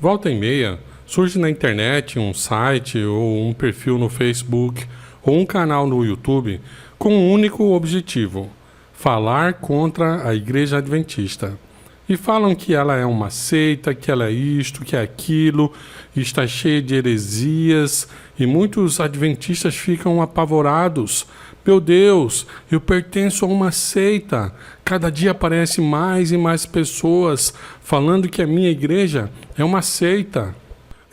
Volta e meia, surge na internet um site ou um perfil no Facebook ou um canal no YouTube com um único objetivo: falar contra a Igreja Adventista. E falam que ela é uma seita, que ela é isto, que é aquilo, e está cheia de heresias, e muitos adventistas ficam apavorados. Meu Deus, eu pertenço a uma seita. Cada dia aparecem mais e mais pessoas falando que a minha igreja é uma seita.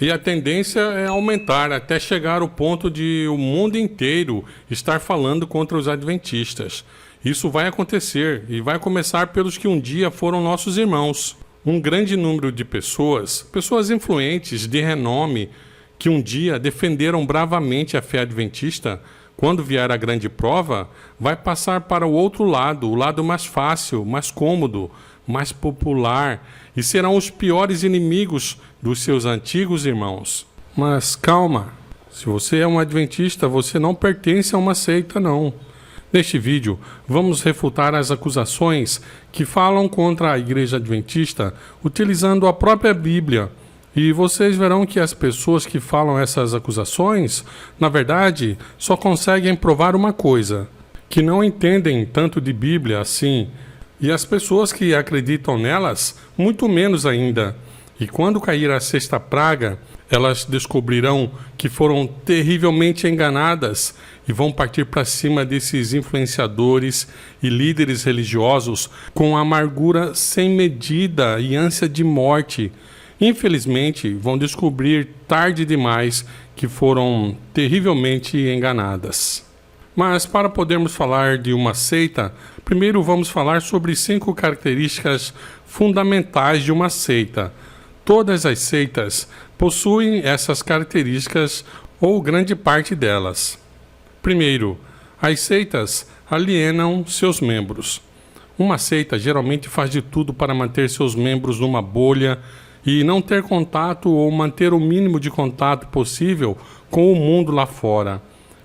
E a tendência é aumentar até chegar ao ponto de o mundo inteiro estar falando contra os adventistas. Isso vai acontecer e vai começar pelos que um dia foram nossos irmãos. Um grande número de pessoas influentes de renome, que um dia defenderam bravamente a fé adventista, quando vier a grande prova, vai passar para o outro lado, o lado mais fácil, mais cômodo, mais popular, e serão os piores inimigos dos seus antigos irmãos. Mas calma, se você é um adventista, você não pertence a uma seita, não. Neste vídeo, vamos refutar as acusações que falam contra a Igreja Adventista utilizando a própria Bíblia. E vocês verão que as pessoas que falam essas acusações, na verdade, só conseguem provar uma coisa: que não entendem tanto de Bíblia assim. E as pessoas que acreditam nelas, muito menos ainda. E quando cair a sexta praga, elas descobrirão que foram terrivelmente enganadas e vão partir para cima desses influenciadores e líderes religiosos com amargura sem medida e ânsia de morte. Infelizmente, vão descobrir tarde demais que foram terrivelmente enganadas. Mas para podermos falar de uma seita, primeiro vamos falar sobre 5 características fundamentais de uma seita. Todas as seitas possuem essas características ou grande parte delas. Primeiro, as seitas alienam seus membros. Uma seita geralmente faz de tudo para manter seus membros numa bolha e não ter contato ou manter o mínimo de contato possível com o mundo lá fora.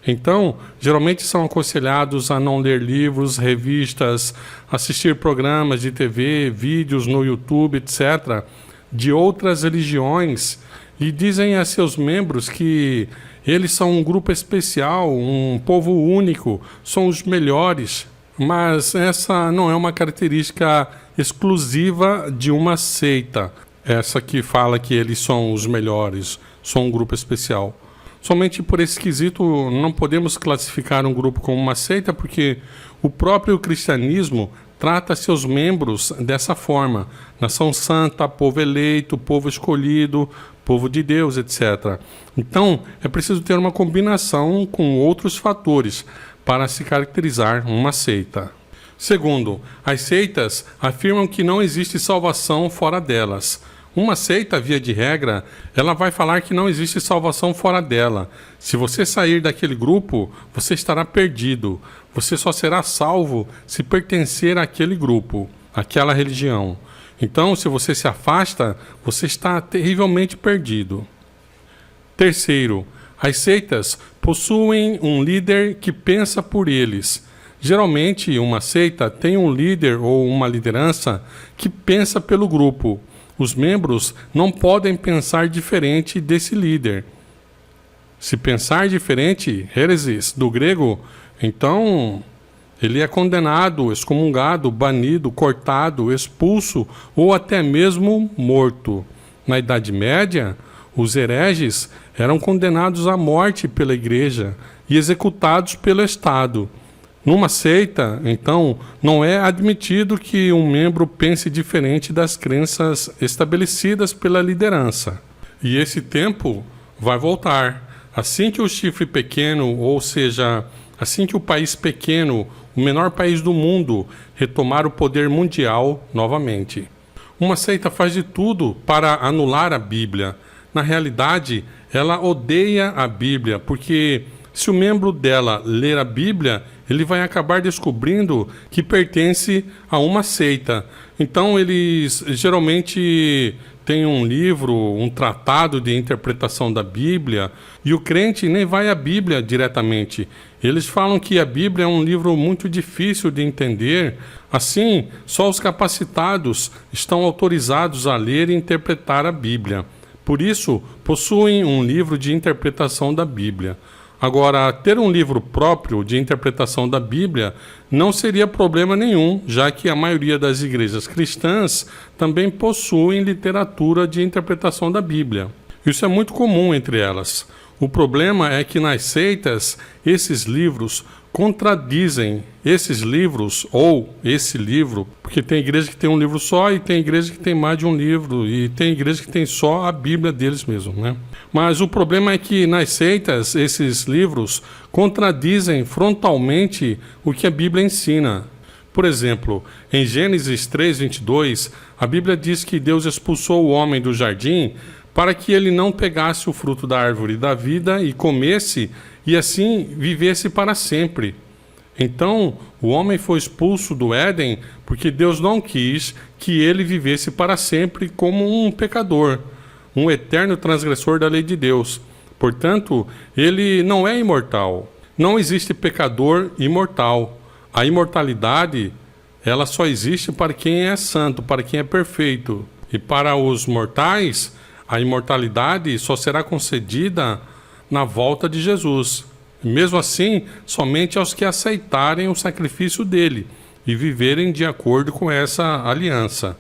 Então, geralmente são aconselhados a não ler livros, revistas, assistir programas de TV, vídeos no YouTube, etc., de outras religiões, e dizem a seus membros que eles são um grupo especial, um povo único, são os melhores. Mas essa não é uma característica exclusiva de uma seita. Essa que fala que eles são os melhores, são um grupo especial. Somente por esse quesito não podemos classificar um grupo como uma seita, porque o próprio cristianismo trata seus membros dessa forma: nação santa, povo eleito, povo escolhido, povo de Deus, etc. Então, é preciso ter uma combinação com outros fatores para se caracterizar uma seita. Segundo, as seitas afirmam que não existe salvação fora delas. Uma seita, via de regra, ela vai falar que não existe salvação fora dela. Se você sair daquele grupo, você estará perdido. Você só será salvo se pertencer àquele grupo, àquela religião. Então, se você se afasta, você está terrivelmente perdido. Terceiro, as seitas possuem um líder que pensa por eles. Geralmente, uma seita tem um líder ou uma liderança que pensa pelo grupo. Os membros não podem pensar diferente desse líder. Se pensar diferente, heresis, do grego, então ele é condenado, excomungado, banido, cortado, expulso ou até mesmo morto. Na Idade Média, os hereges eram condenados à morte pela igreja e executados pelo Estado. Numa seita, então, não é admitido que um membro pense diferente das crenças estabelecidas pela liderança. E esse tempo vai voltar. Assim que o chifre pequeno, ou seja, assim que o país pequeno, o menor país do mundo, retomar o poder mundial novamente. Uma seita faz de tudo para anular a Bíblia. Na realidade, ela odeia a Bíblia, porque se o membro dela ler a Bíblia, ele vai acabar descobrindo que pertence a uma seita. Então, eles geralmente têm um livro, um tratado de interpretação da Bíblia, e o crente nem vai à Bíblia diretamente. Eles falam que a Bíblia é um livro muito difícil de entender. Assim, só os capacitados estão autorizados a ler e interpretar a Bíblia. Por isso, possuem um livro de interpretação da Bíblia. Agora, ter um livro próprio de interpretação da Bíblia não seria problema nenhum, já que a maioria das igrejas cristãs também possuem literatura de interpretação da Bíblia. Isso é muito comum entre elas. O problema é que nas seitas, esses livros contradizem esses livros ou esse livro, porque tem igreja que tem um livro só e tem igreja que tem mais de um livro e tem igreja que tem só a Bíblia deles mesmo, né? Mas o problema é que nas seitas, esses livros contradizem frontalmente o que a Bíblia ensina. Por exemplo, em Gênesis 3:22, a Bíblia diz que Deus expulsou o homem do jardim para que ele não pegasse o fruto da árvore da vida e comesse, e assim vivesse para sempre. Então, o homem foi expulso do Éden porque Deus não quis que ele vivesse para sempre como um pecador, um eterno transgressor da lei de Deus. Portanto, ele não é imortal. Não existe pecador imortal. A imortalidade, ela só existe para quem é santo, para quem é perfeito. E para os mortais, a imortalidade só será concedida na volta de Jesus. Mesmo assim, somente aos que aceitarem o sacrifício dele e viverem de acordo com essa aliança.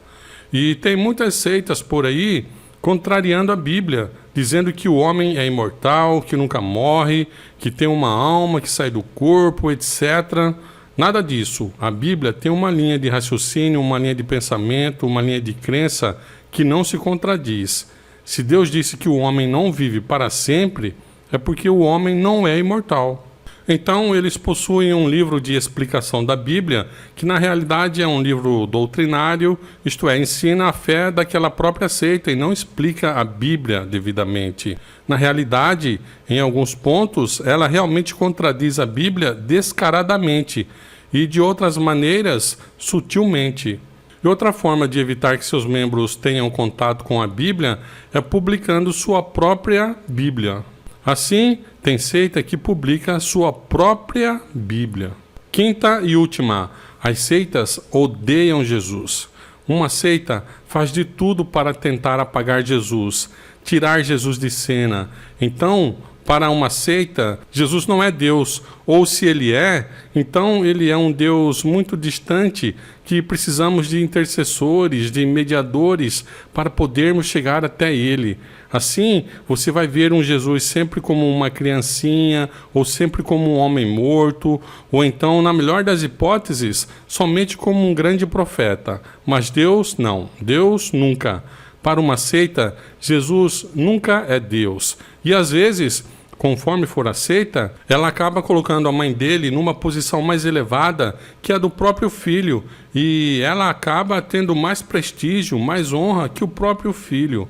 E tem muitas seitas por aí contrariando a Bíblia, dizendo que o homem é imortal, que nunca morre, que tem uma alma que sai do corpo, etc. Nada disso. A Bíblia tem uma linha de raciocínio, uma linha de pensamento, uma linha de crença que não se contradiz. Se Deus disse que o homem não vive para sempre, é porque o homem não é imortal. Então, eles possuem um livro de explicação da Bíblia, que na realidade é um livro doutrinário, isto é, ensina a fé daquela própria seita e não explica a Bíblia devidamente. Na realidade, em alguns pontos, ela realmente contradiz a Bíblia descaradamente e de outras maneiras, sutilmente. E outra forma de evitar que seus membros tenham contato com a Bíblia é publicando sua própria Bíblia. Assim, tem seita que publica sua própria Bíblia. Quinta e última, as seitas odeiam Jesus. Uma seita faz de tudo para tentar apagar Jesus, tirar Jesus de cena. Então, para uma seita, Jesus não é Deus, ou se ele é, então ele é um Deus muito distante que precisamos de intercessores, de mediadores para podermos chegar até ele. Assim, você vai ver um Jesus sempre como uma criancinha, ou sempre como um homem morto, ou então, na melhor das hipóteses, somente como um grande profeta. Mas Deus, não. Deus nunca. Para uma seita, Jesus nunca é Deus. E às vezes, conforme for a seita, ela acaba colocando a mãe dele numa posição mais elevada que a do próprio filho. E ela acaba tendo mais prestígio, mais honra que o próprio filho.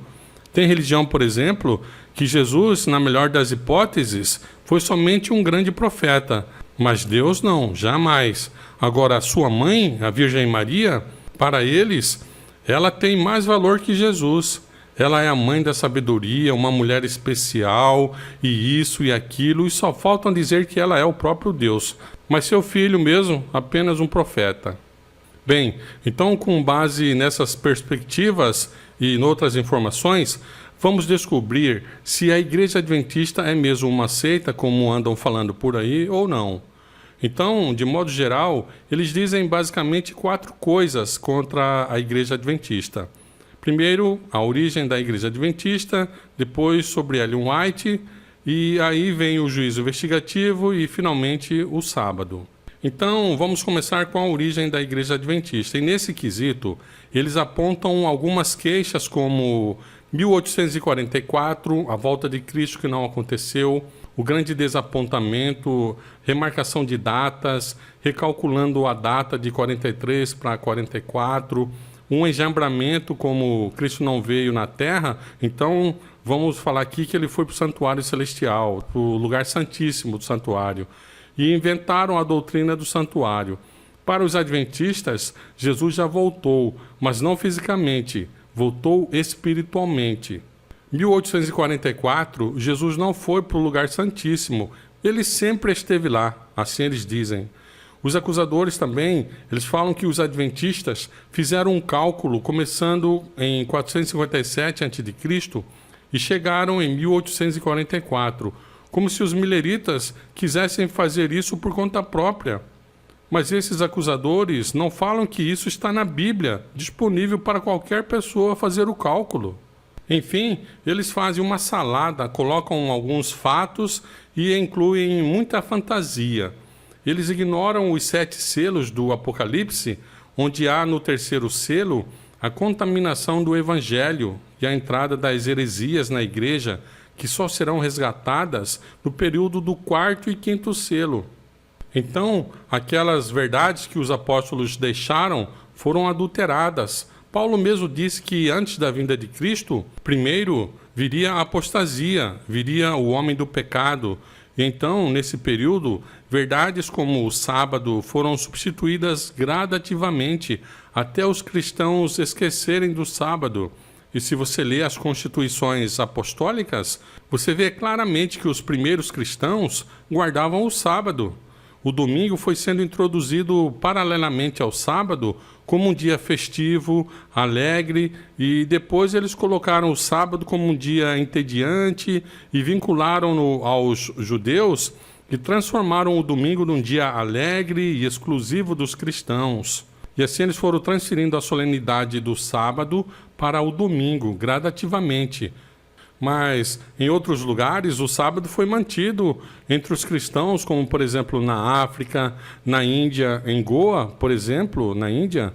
Tem religião, por exemplo, que Jesus, na melhor das hipóteses, foi somente um grande profeta. Mas Deus não, jamais. Agora, a sua mãe, a Virgem Maria, para eles, ela tem mais valor que Jesus. Ela é a mãe da sabedoria, uma mulher especial, e isso e aquilo, e só faltam dizer que ela é o próprio Deus. Mas seu filho mesmo, apenas um profeta. Bem, então com base nessas perspectivas e em outras informações, vamos descobrir se a Igreja Adventista é mesmo uma seita, como andam falando por aí, ou não. Então, de modo geral, eles dizem basicamente 4 coisas contra a Igreja Adventista. Primeiro, a origem da Igreja Adventista, depois sobre Ellen White, e aí vem o juízo investigativo e, finalmente, o sábado. Então, vamos começar com a origem da Igreja Adventista. E nesse quesito, eles apontam algumas queixas como 1844, a volta de Cristo que não aconteceu, o grande desapontamento, remarcação de datas, recalculando a data de 43 para 44, um enjambramento como Cristo não veio na Terra, então vamos falar aqui que ele foi para o santuário celestial, para o lugar santíssimo do santuário. E inventaram a doutrina do santuário. Para os adventistas, Jesus já voltou, mas não fisicamente, voltou espiritualmente. 1844, Jesus não foi para o lugar santíssimo, ele sempre esteve lá, assim eles dizem. Os acusadores também, eles falam que os adventistas fizeram um cálculo começando em 457 a.C. e chegaram em 1844, como se os milleritas quisessem fazer isso por conta própria. Mas esses acusadores não falam que isso está na Bíblia, disponível para qualquer pessoa fazer o cálculo. Enfim, eles fazem uma salada, colocam alguns fatos e incluem muita fantasia. Eles ignoram os 7 selos do Apocalipse, onde há no terceiro selo a contaminação do Evangelho e a entrada das heresias na igreja, que só serão resgatadas no período do 4º e 5º selo. Então, aquelas verdades que os apóstolos deixaram foram adulteradas. Paulo mesmo disse que antes da vinda de Cristo, primeiro viria a apostasia, viria o homem do pecado. E então, nesse período, verdades como o sábado foram substituídas gradativamente até os cristãos esquecerem do sábado. E se você lê as constituições apostólicas, você vê claramente que os primeiros cristãos guardavam o sábado. O domingo foi sendo introduzido paralelamente ao sábado como um dia festivo, alegre, e depois eles colocaram o sábado como um dia entediante e vincularam-no aos judeus e transformaram o domingo num dia alegre e exclusivo dos cristãos. E assim eles foram transferindo a solenidade do sábado para o domingo, gradativamente. Mas em outros lugares o sábado foi mantido entre os cristãos, como por exemplo na África, na Índia, em Goa, por exemplo, na Índia,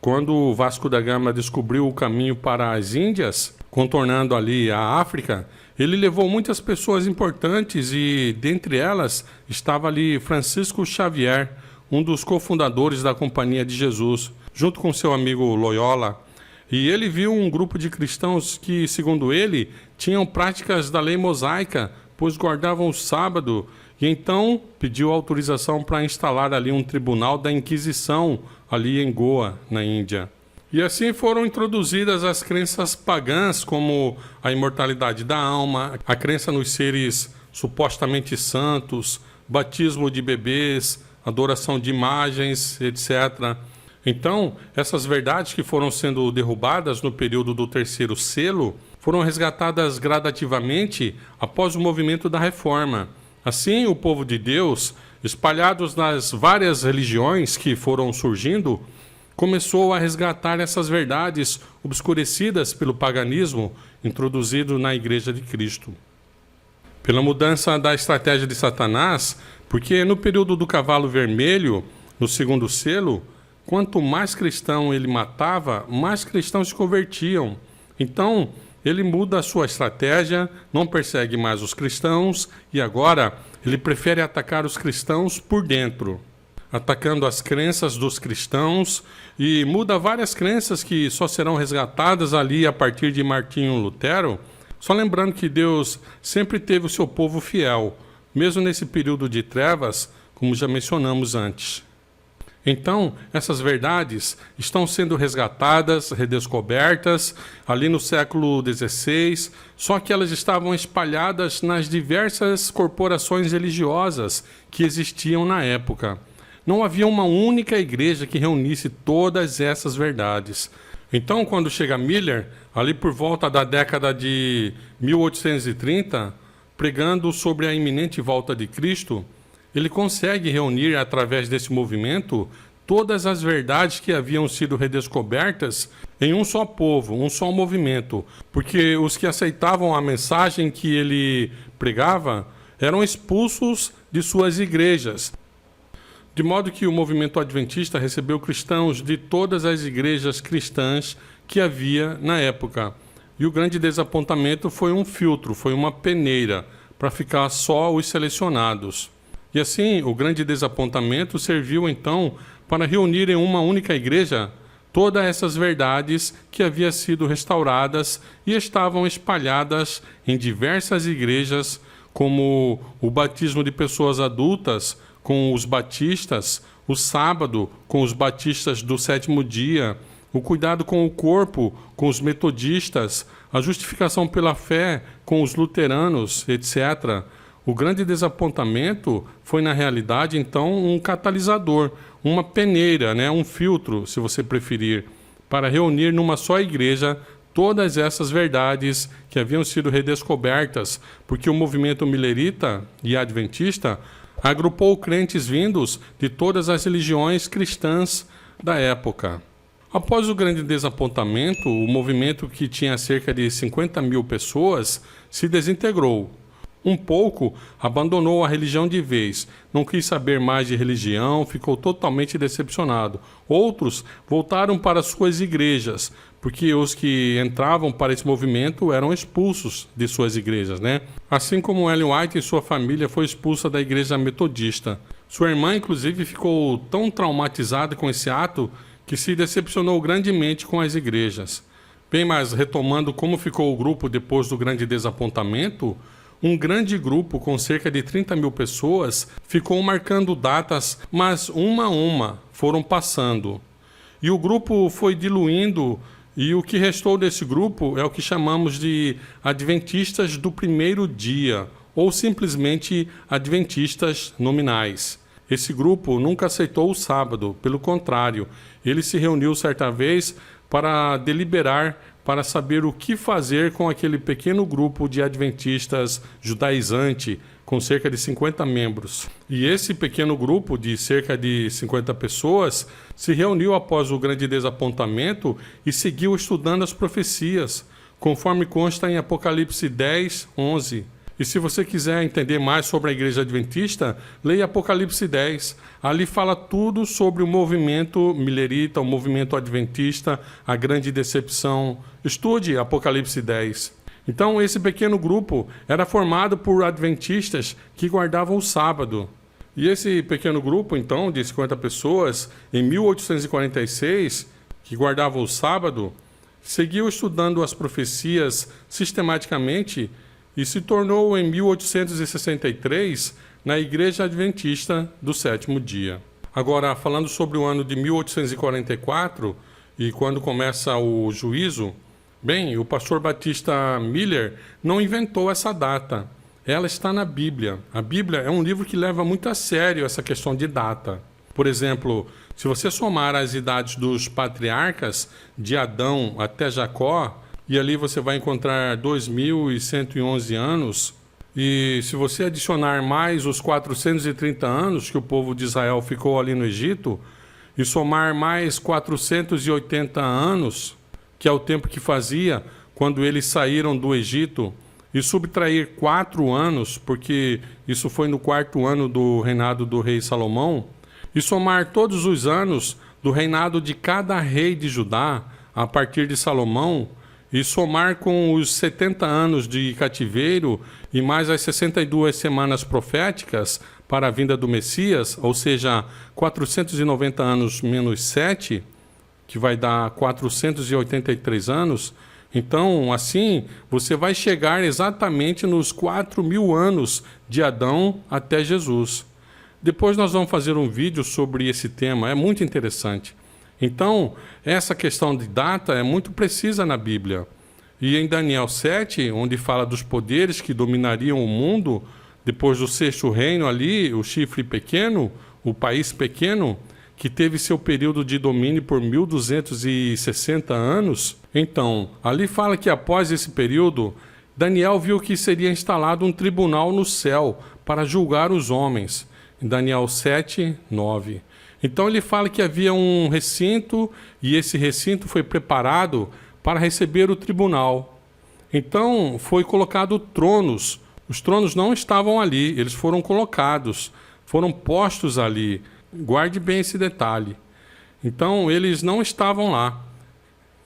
quando o Vasco da Gama descobriu o caminho para as Índias, contornando ali a África, ele levou muitas pessoas importantes e dentre elas estava ali Francisco Xavier, um dos cofundadores da Companhia de Jesus, junto com seu amigo Loyola. E ele viu um grupo de cristãos que, segundo ele, tinham práticas da lei mosaica, pois guardavam o sábado, e então pediu autorização para instalar ali um tribunal da Inquisição, ali em Goa, na Índia. E assim foram introduzidas as crenças pagãs, como a imortalidade da alma, a crença nos seres supostamente santos, batismo de bebês, adoração de imagens, etc. Então, essas verdades que foram sendo derrubadas no período do terceiro selo foram resgatadas gradativamente após o movimento da Reforma. Assim, o povo de Deus, espalhados nas várias religiões que foram surgindo, começou a resgatar essas verdades obscurecidas pelo paganismo introduzido na Igreja de Cristo. Pela mudança da estratégia de Satanás, porque no período do cavalo vermelho, no segundo selo, quanto mais cristão ele matava, mais cristãos se convertiam. Então, ele muda a sua estratégia, não persegue mais os cristãos e agora ele prefere atacar os cristãos por dentro, atacando as crenças dos cristãos e muda várias crenças que só serão resgatadas ali a partir de Martinho Lutero. Só lembrando que Deus sempre teve o seu povo fiel, mesmo nesse período de trevas, como já mencionamos antes. Então, essas verdades estão sendo resgatadas, redescobertas, ali no século XVI, só que elas estavam espalhadas nas diversas corporações religiosas que existiam na época. Não havia uma única igreja que reunisse todas essas verdades. Então, quando chega Miller, ali por volta da década de 1830, pregando sobre a iminente volta de Cristo, ele consegue reunir, através desse movimento, todas as verdades que haviam sido redescobertas em um só povo, um só movimento, porque os que aceitavam a mensagem que ele pregava eram expulsos de suas igrejas. De modo que o movimento adventista recebeu cristãos de todas as igrejas cristãs que havia na época. E o grande desapontamento foi um filtro, foi uma peneira, para ficar só os selecionados. E assim, o grande desapontamento serviu então para reunir em uma única igreja todas essas verdades que haviam sido restauradas e estavam espalhadas em diversas igrejas, como o batismo de pessoas adultas com os batistas, o sábado com os batistas do sétimo dia, o cuidado com o corpo com os metodistas, a justificação pela fé com os luteranos, etc. O grande desapontamento foi, na realidade, então, um catalisador, uma peneira, um filtro, se você preferir, para reunir numa só igreja todas essas verdades que haviam sido redescobertas, porque o movimento milerita e adventista agrupou crentes vindos de todas as religiões cristãs da época. Após o grande desapontamento, o movimento, que tinha cerca de 50 mil pessoas, se desintegrou. Um pouco abandonou a religião de vez, não quis saber mais de religião, ficou totalmente decepcionado. Outros voltaram para suas igrejas, porque os que entravam para esse movimento eram expulsos de suas igrejas, né? Assim como Ellen White e sua família foi expulsa da igreja metodista. Sua irmã, inclusive, ficou tão traumatizada com esse ato que se decepcionou grandemente com as igrejas. Bem, mas retomando como ficou o grupo depois do grande desapontamento, um grande grupo com cerca de 30 mil pessoas ficou marcando datas, mas uma a uma foram passando. E o grupo foi diluindo, e o que restou desse grupo é o que chamamos de adventistas do primeiro dia, ou simplesmente adventistas nominais. Esse grupo nunca aceitou o sábado, pelo contrário, ele se reuniu certa vez para deliberar, para saber o que fazer com aquele pequeno grupo de adventistas judaizante, com cerca de 50 membros. E esse pequeno grupo de cerca de 50 pessoas se reuniu após o grande desapontamento e seguiu estudando as profecias, conforme consta em Apocalipse 10, 11. E se você quiser entender mais sobre a Igreja Adventista, leia Apocalipse 10. Ali fala tudo sobre o movimento milerita, o movimento adventista, a grande decepção. Estude Apocalipse 10. Então, esse pequeno grupo era formado por adventistas que guardavam o sábado. E esse pequeno grupo, então, de 50 pessoas, em 1846, que guardava o sábado, seguiu estudando as profecias sistematicamente e se tornou, em 1863, na Igreja Adventista do Sétimo Dia. Agora, falando sobre o ano de 1844, e quando começa o juízo, bem, o pastor Batista Miller não inventou essa data. Ela está na Bíblia. A Bíblia é um livro que leva muito a sério essa questão de data. Por exemplo, se você somar as idades dos patriarcas, de Adão até Jacó, e ali você vai encontrar 2.111 anos. E se você adicionar mais os 430 anos que o povo de Israel ficou ali no Egito, e somar mais 480 anos, que é o tempo que fazia quando eles saíram do Egito, e subtrair 4 anos, porque isso foi no 4º ano do reinado do rei Salomão, e somar todos os anos do reinado de cada rei de Judá, a partir de Salomão, e somar com os 70 anos de cativeiro e mais as 62 semanas proféticas para a vinda do Messias, ou seja, 490 anos menos 7, que vai dar 483 anos, então, assim, você vai chegar exatamente nos 4.000 anos de Adão até Jesus. Depois nós vamos fazer um vídeo sobre esse tema, é muito interessante. Então, essa questão de data é muito precisa na Bíblia. E em Daniel 7, onde fala dos poderes que dominariam o mundo, depois do 6º reino ali, o chifre pequeno, o país pequeno, que teve seu período de domínio por 1.260 anos. Então, ali fala que após esse período, Daniel viu que seria instalado um tribunal no céu para julgar os homens. Em Daniel 7, 9. Então ele fala que havia um recinto e esse recinto foi preparado para receber o tribunal. Então foi colocado tronos. Os tronos não estavam ali, eles foram colocados, foram postos ali. Guarde bem esse detalhe. Então eles não estavam lá.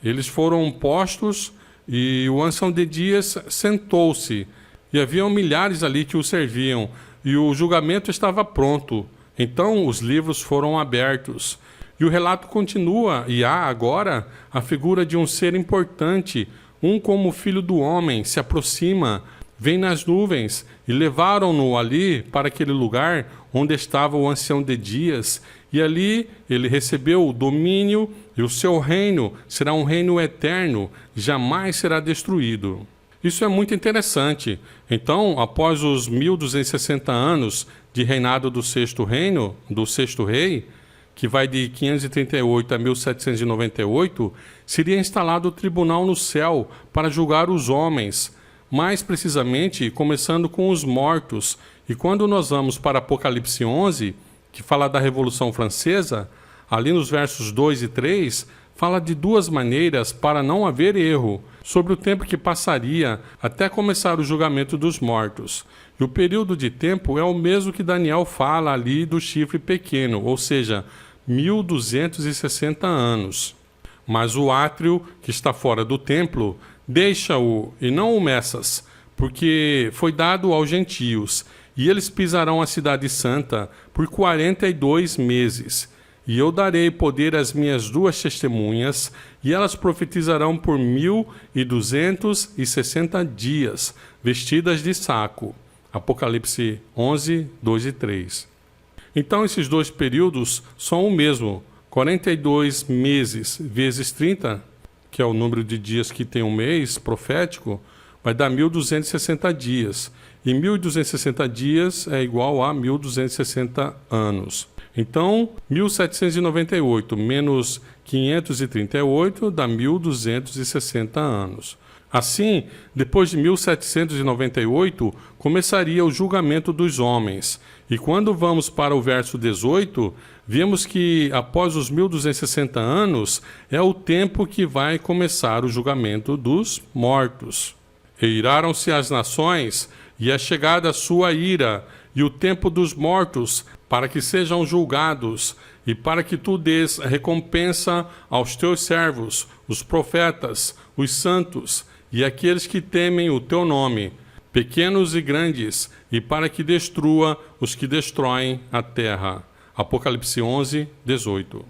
Eles foram postos e o ancião de dias sentou-se. E haviam milhares ali que o serviam. E o julgamento estava pronto. Então os livros foram abertos. E o relato continua, e há agora a figura de um ser importante, um como o filho do homem, se aproxima, vem nas nuvens, e levaram-no ali para aquele lugar onde estava o ancião de dias, e ali ele recebeu o domínio, e o seu reino será um reino eterno, jamais será destruído. Isso é muito interessante. Então, após os 1.260 anos de reinado do 6º reino, do 6º rei, que vai de 538 a 1798, seria instalado o tribunal no céu para julgar os homens, mais precisamente começando com os mortos. E quando nós vamos para Apocalipse 11, que fala da Revolução Francesa, ali nos versos 2 e 3, fala de duas maneiras para não haver erro, sobre o tempo que passaria até começar o julgamento dos mortos. E o período de tempo é o mesmo que Daniel fala ali do chifre pequeno, ou seja, 1260 anos. Mas o átrio, que está fora do templo, deixa-o e não o Messas, porque foi dado aos gentios, e eles pisarão a cidade santa por 42 meses. E eu darei poder às minhas duas testemunhas, e elas profetizarão por 1260 dias, vestidas de saco. Apocalipse 11, 2 e 3. Então esses dois períodos são o mesmo, 42 meses vezes 30, que é o número de dias que tem um mês profético, vai dar 1260 dias. E 1260 dias é igual a 1260 anos. Então, 1798 menos 538 dá 1260 anos. Assim, depois de 1798, começaria o julgamento dos homens. E quando vamos para o verso 18, vemos que após os 1260 anos é o tempo que vai começar o julgamento dos mortos. E iraram-se as nações, e é chegada a sua ira, e o tempo dos mortos, para que sejam julgados, e para que tu dês recompensa aos teus servos, os profetas, os santos, e aqueles que temem o teu nome, pequenos e grandes, e para que destrua os que destroem a terra. Apocalipse 11, 18.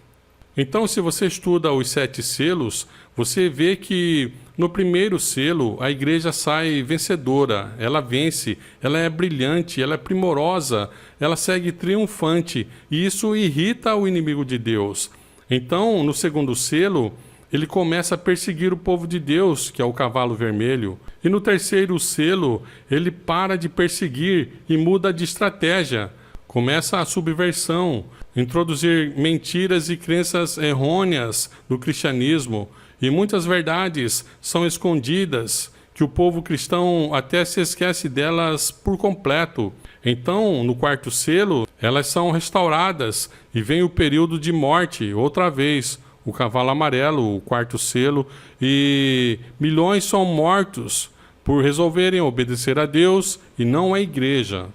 Então, se você estuda os 7 selos, você vê que no primeiro selo a igreja sai vencedora, ela vence, ela é brilhante, ela é primorosa, ela segue triunfante, e isso irrita o inimigo de Deus. Então, no segundo selo, ele começa a perseguir o povo de Deus, que é o cavalo vermelho. E no terceiro selo, ele para de perseguir e muda de estratégia. Começa a subversão, introduzir mentiras e crenças errôneas no cristianismo. E muitas verdades são escondidas, que o povo cristão até se esquece delas por completo. Então, no quarto selo, elas são restauradas e vem o período de morte, outra vez, o cavalo amarelo, o quarto selo, e milhões são mortos por resolverem obedecer a Deus e não à igreja.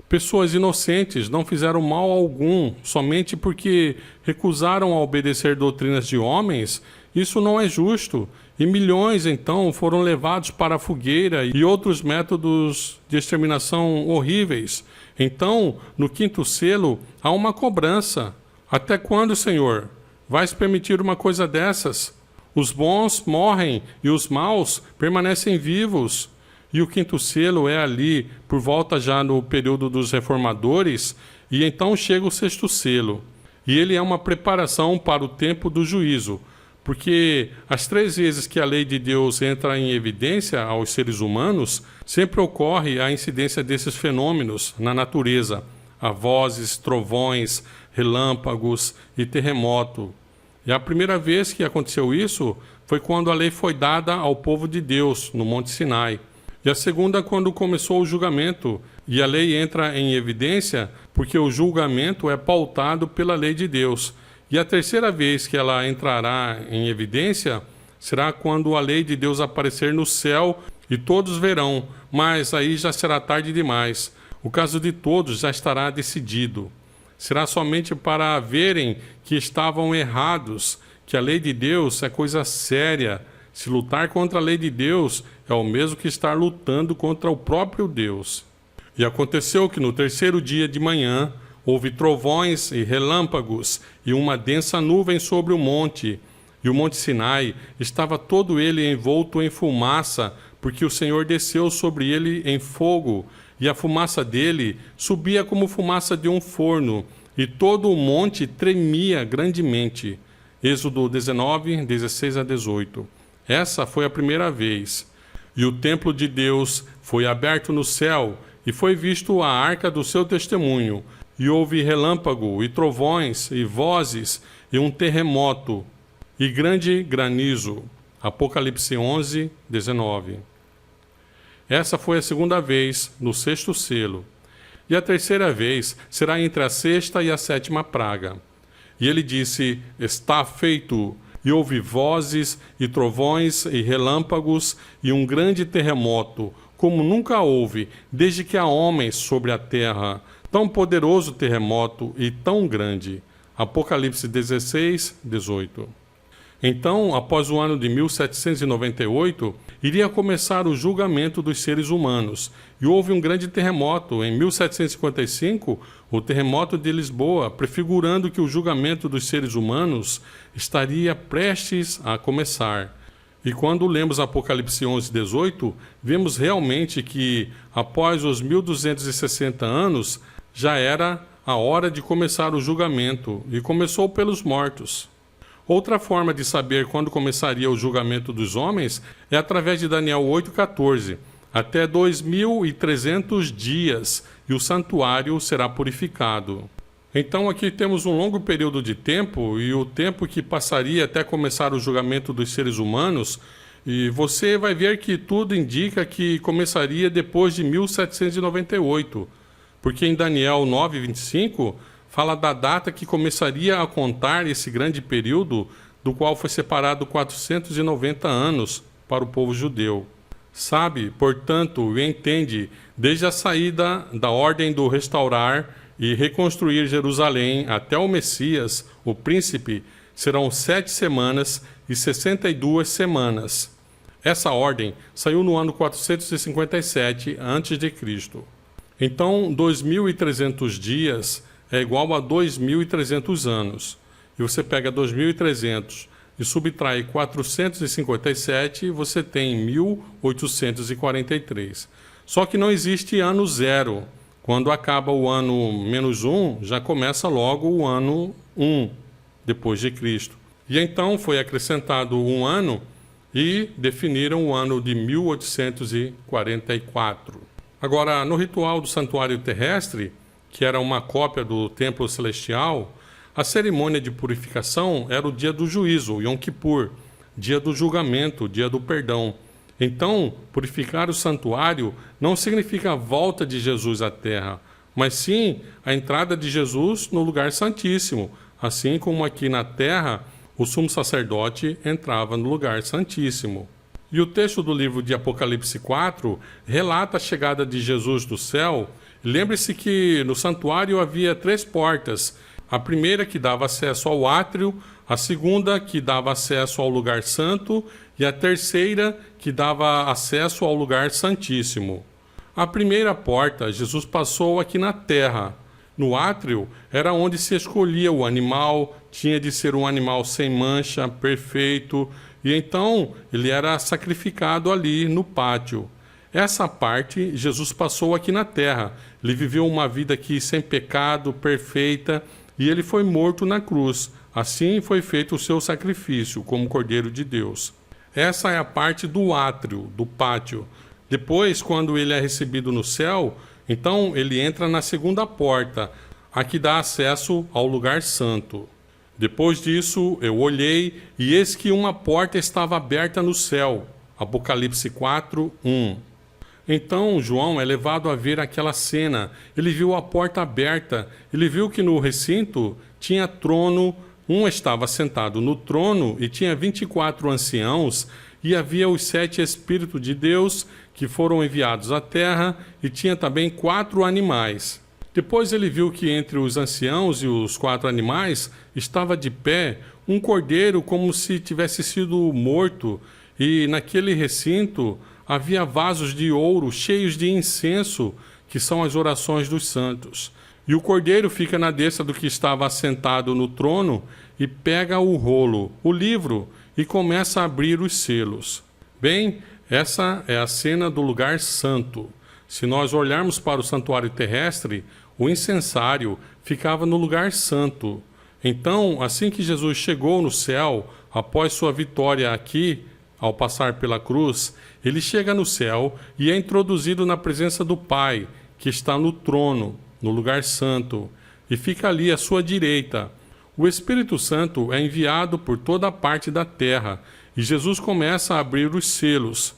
Pessoas inocentes não fizeram mal algum, somente porque recusaram a obedecer doutrinas de homens. Isso não é justo. E milhões, então, foram levados para a fogueira e outros métodos de exterminação horríveis. Então, no quinto selo, há uma cobrança. Até quando, Senhor? Vais permitir uma coisa dessas? Os bons morrem e os maus permanecem vivos. E o quinto selo é ali, por volta já no período dos reformadores, e então chega o sexto selo. E ele é uma preparação para o tempo do juízo, porque as 3 vezes que a lei de Deus entra em evidência aos seres humanos, sempre ocorre a incidência desses fenômenos na natureza, a vozes, trovões, relâmpagos e terremoto. E a primeira vez que aconteceu isso foi quando a lei foi dada ao povo de Deus, no Monte Sinai. E a segunda, quando começou o julgamento, e a lei entra em evidência porque o julgamento é pautado pela lei de Deus. E a terceira vez que ela entrará em evidência será quando a lei de Deus aparecer no céu e todos verão, mas aí já será tarde demais. O caso de todos já estará decidido. Será somente para verem que estavam errados, que a lei de Deus é coisa séria. Se lutar contra a lei de Deus é o mesmo que estar lutando contra o próprio Deus. E aconteceu que no terceiro dia de manhã houve trovões e relâmpagos e uma densa nuvem sobre o monte. E o monte Sinai estava todo ele envolto em fumaça, porque o Senhor desceu sobre ele em fogo, e a fumaça dele subia como fumaça de um forno, e todo o monte tremia grandemente. Êxodo 19, 16 a 18. Essa foi a primeira vez. E o templo de Deus foi aberto no céu, e foi visto a arca do seu testemunho. e houve relâmpago, e trovões, e vozes, e um terremoto, e grande granizo. Apocalipse 11, 19. Essa foi a segunda vez, no 6º selo. E a terceira vez será entre a 6ª e a 7ª praga. E ele disse, está feito. E houve vozes, e trovões, e relâmpagos, e um grande terremoto, como nunca houve, desde que há homens sobre a terra. Tão poderoso terremoto e tão grande. Apocalipse 16, 18. Então, após o ano de 1798, iria começar o julgamento dos seres humanos. E houve um grande terremoto. Em 1755, o terremoto de Lisboa, prefigurando que o julgamento dos seres humanos estaria prestes a começar. E quando lemos Apocalipse 11, 18, vemos realmente que, após os 1260 anos, já era a hora de começar o julgamento, e começou pelos mortos. Outra forma de saber quando começaria o julgamento dos homens é através de Daniel 8,14. Até 2.300 dias, e o santuário será purificado. Então aqui temos um longo período de tempo, e o tempo que passaria até começar o julgamento dos seres humanos, e você vai ver que tudo indica que começaria depois de 1798, porque em Daniel 9:25 fala da data que começaria a contar esse grande período, do qual foi separado 490 anos para o povo judeu. Sabe, portanto, e entende, desde a saída da ordem do restaurar e reconstruir Jerusalém até o Messias, o príncipe, serão 7 semanas e 62 semanas. Essa ordem saiu no ano 457 a.C. Então, 2.300 dias é igual a 2.300 anos. E você pega 2.300 e subtrai 457, você tem 1.843. Só que não existe ano zero. Quando acaba o ano -1, já começa logo o ano 1, depois de Cristo. E então foi acrescentado um ano e definiram o ano de 1844. Agora, no ritual do santuário terrestre, que era uma cópia do templo celestial, a cerimônia de purificação era o dia do juízo, Yom Kippur, dia do julgamento, dia do perdão. Então, purificar o santuário não significa a volta de Jesus à terra, mas sim a entrada de Jesus no lugar santíssimo, assim como aqui na terra o sumo sacerdote entrava no lugar santíssimo. E o texto do livro de Apocalipse 4 relata a chegada de Jesus do céu. Lembre-se que no santuário havia 3 portas. A primeira que dava acesso ao átrio, a segunda que dava acesso ao lugar santo e a terceira que dava acesso ao lugar santíssimo. A primeira porta Jesus passou aqui na terra. No átrio era onde se escolhia o animal, tinha de ser um animal sem mancha, perfeito, e então ele era sacrificado ali no pátio. Essa parte Jesus passou aqui na terra. Ele viveu uma vida aqui sem pecado, perfeita, e ele foi morto na cruz. Assim foi feito o seu sacrifício como Cordeiro de Deus. Essa é a parte do átrio, do pátio. Depois, quando ele é recebido no céu, então ele entra na segunda porta, a que dá acesso ao lugar santo. Depois disso, eu olhei, e eis que uma porta estava aberta no céu. Apocalipse 4, 1. Então João é levado a ver aquela cena. Ele viu a porta aberta. Ele viu que no recinto tinha trono. Um estava sentado no trono e tinha 24 anciãos, e havia os 7 Espíritos de Deus que foram enviados à terra, e tinha também 4 animais. Depois ele viu que entre os anciãos e os 4 animais estava de pé um cordeiro como se tivesse sido morto, e naquele recinto havia vasos de ouro cheios de incenso, que são as orações dos santos. E o cordeiro fica na destra do que estava assentado no trono e pega o rolo, o livro, e começa a abrir os selos. Bem, essa é a cena do lugar santo. Se nós olharmos para o santuário terrestre, o incensário ficava no lugar santo. Então, assim que Jesus chegou no céu, após sua vitória aqui, ao passar pela cruz, ele chega no céu e é introduzido na presença do Pai, que está no trono, no lugar santo. e fica ali à sua direita. O Espírito Santo é enviado por toda a parte da terra e Jesus começa a abrir os selos.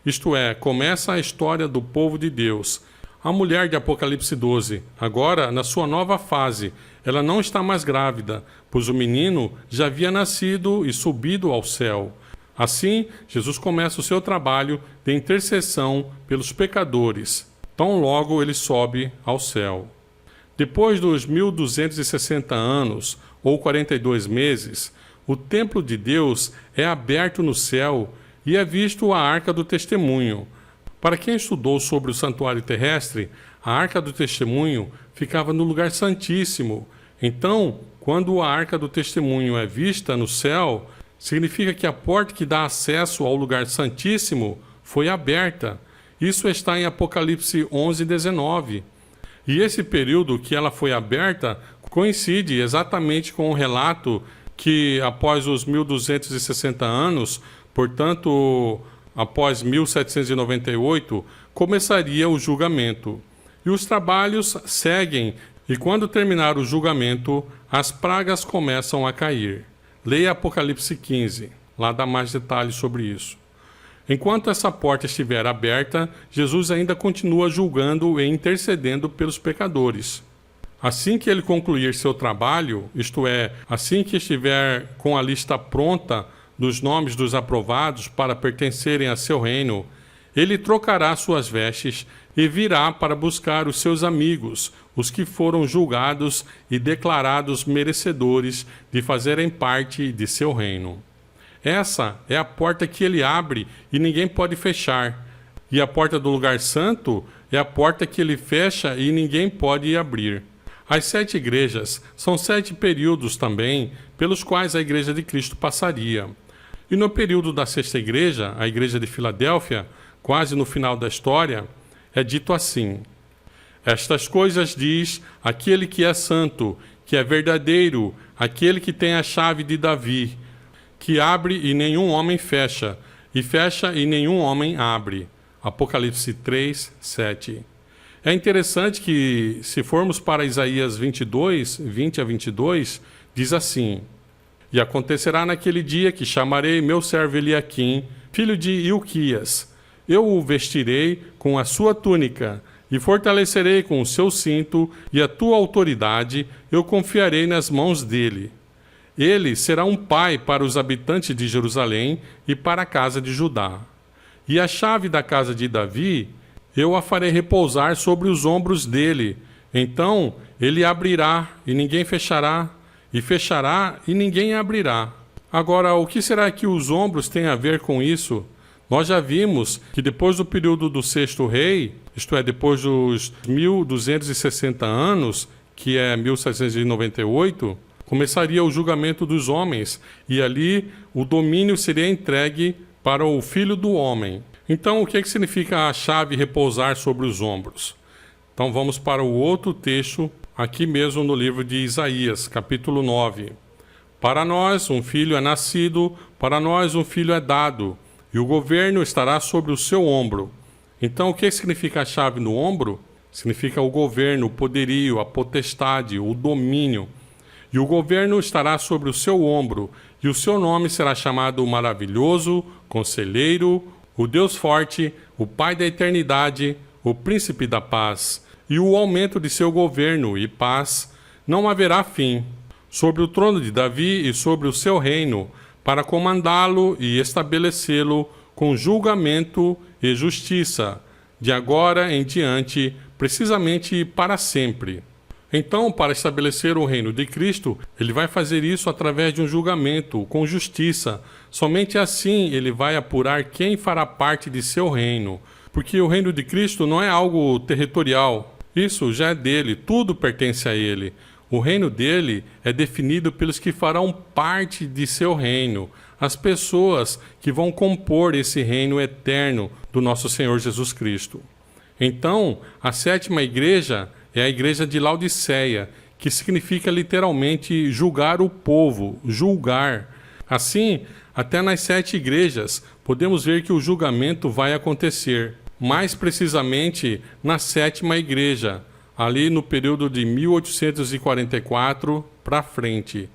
Isto é, começa a história do povo de Deus. A mulher de Apocalipse 12, agora na sua nova fase, ela não está mais grávida, pois o menino já havia nascido e subido ao céu. Assim, Jesus começa o seu trabalho de intercessão pelos pecadores. Tão logo ele sobe ao céu. Depois dos 1260 anos, ou 42 meses, o templo de Deus é aberto no céu e é visto a Arca do Testemunho. Para quem estudou sobre o santuário terrestre, a Arca do Testemunho ficava no lugar santíssimo. Então, quando a Arca do Testemunho é vista no céu, significa que a porta que dá acesso ao lugar santíssimo foi aberta. Isso está em Apocalipse 11:19. E esse período que ela foi aberta coincide exatamente com o relato que após os 1260 anos, portanto, após 1798, começaria o julgamento. E os trabalhos seguem, e quando terminar o julgamento, as pragas começam a cair. Leia Apocalipse 15, lá dá mais detalhes sobre isso. Enquanto essa porta estiver aberta, Jesus ainda continua julgando e intercedendo pelos pecadores. Assim que ele concluir seu trabalho, isto é, assim que estiver com a lista pronta dos nomes dos aprovados para pertencerem a seu reino, ele trocará suas vestes e virá para buscar os seus amigos, os que foram julgados e declarados merecedores de fazerem parte de seu reino. Essa é a porta que ele abre e ninguém pode fechar. E a porta do lugar santo é a porta que ele fecha e ninguém pode abrir. As 7 igrejas são 7 períodos também pelos quais a Igreja de Cristo passaria. E no período da 6ª igreja, a Igreja de Filadélfia, quase no final da história, é dito assim: estas coisas diz aquele que é santo, que é verdadeiro, aquele que tem a chave de Davi, que abre e nenhum homem fecha, e fecha e nenhum homem abre. Apocalipse 3, 7. É interessante que, se formos para Isaías 22, 20 a 22, diz assim: e acontecerá naquele dia que chamarei meu servo Eliaquim, filho de Ilquias. Eu o vestirei com a sua túnica, e fortalecerei com o seu cinto, e a tua autoridade eu confiarei nas mãos dele. Ele será um pai para os habitantes de Jerusalém e para a casa de Judá. E a chave da casa de Davi eu a farei repousar sobre os ombros dele. Então ele abrirá e ninguém fechará, e fechará e ninguém abrirá. Agora, o que será que os ombros têm a ver com isso? Nós já vimos que depois do período do 6º rei, isto é, depois dos 1260 anos, que é 1798, começaria o julgamento dos homens, e ali o domínio seria entregue para o Filho do Homem. Então, o que significa a chave repousar sobre os ombros? Então, vamos para o outro texto, aqui mesmo no livro de Isaías, capítulo 9. Para nós um filho é nascido, para nós um filho é dado, e o governo estará sobre o seu ombro. Então, o que significa a chave no ombro? Significa o governo, o poderio, a potestade, o domínio. E o governo estará sobre o seu ombro, e o seu nome será chamado Maravilhoso, Conselheiro, o Deus Forte, o Pai da Eternidade, o Príncipe da Paz. E o aumento de seu governo e paz não haverá fim, sobre o trono de Davi e sobre o seu reino, para comandá-lo e estabelecê-lo com julgamento e justiça, de agora em diante, precisamente para sempre. Então, para estabelecer o reino de Cristo, ele vai fazer isso através de um julgamento, com justiça. Somente assim ele vai apurar quem fará parte de seu reino. Porque o reino de Cristo não é algo territorial. Isso já é dele, tudo pertence a ele. O reino dele é definido pelos que farão parte de seu reino, as pessoas que vão compor esse reino eterno do nosso Senhor Jesus Cristo. Então, a 7ª igreja é a igreja de Laodiceia, que significa literalmente julgar o povo, julgar. Assim, até nas 7 igrejas, podemos ver que o julgamento vai acontecer. Mais precisamente, na 7ª igreja, ali no período de 1844 para frente.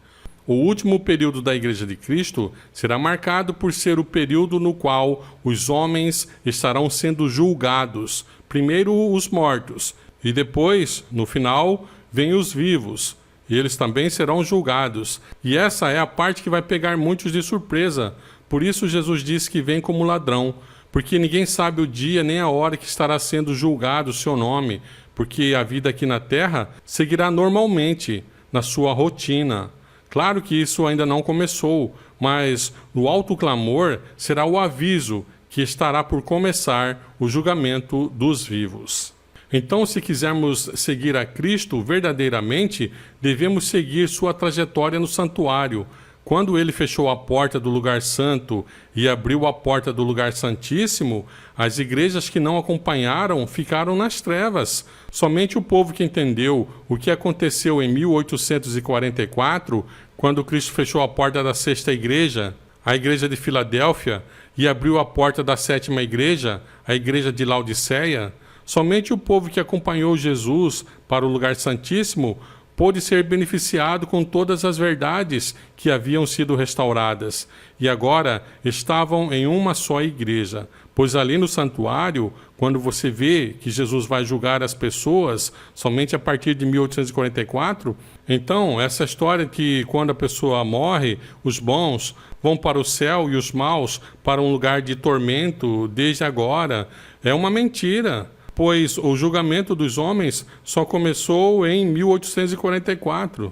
O último período da Igreja de Cristo será marcado por ser o período no qual os homens estarão sendo julgados. Primeiro os mortos, e depois, no final, vêm os vivos. E eles também serão julgados. E essa é a parte que vai pegar muitos de surpresa. Por isso Jesus disse que vem como ladrão, porque ninguém sabe o dia nem a hora que estará sendo julgado o seu nome, porque a vida aqui na terra seguirá normalmente, na sua rotina. Claro que isso ainda não começou, mas no alto clamor será o aviso que estará por começar o julgamento dos vivos. Então, se quisermos seguir a Cristo verdadeiramente, devemos seguir sua trajetória no santuário. Quando ele fechou a porta do lugar santo e abriu a porta do lugar santíssimo, as igrejas que não acompanharam ficaram nas trevas. Somente o povo que entendeu o que aconteceu em 1844, quando Cristo fechou a porta da sexta igreja, a igreja de Filadélfia, e abriu a porta da sétima igreja, a igreja de Laodiceia, somente o povo que acompanhou Jesus para o lugar santíssimo pôde ser beneficiado com todas as verdades que haviam sido restauradas e agora estavam em uma só igreja. Pois ali no santuário, quando você vê que Jesus vai julgar as pessoas somente a partir de 1844, então essa história que quando a pessoa morre, os bons vão para o céu e os maus para um lugar de tormento desde agora, é uma mentira. Pois o julgamento dos homens só começou em 1844.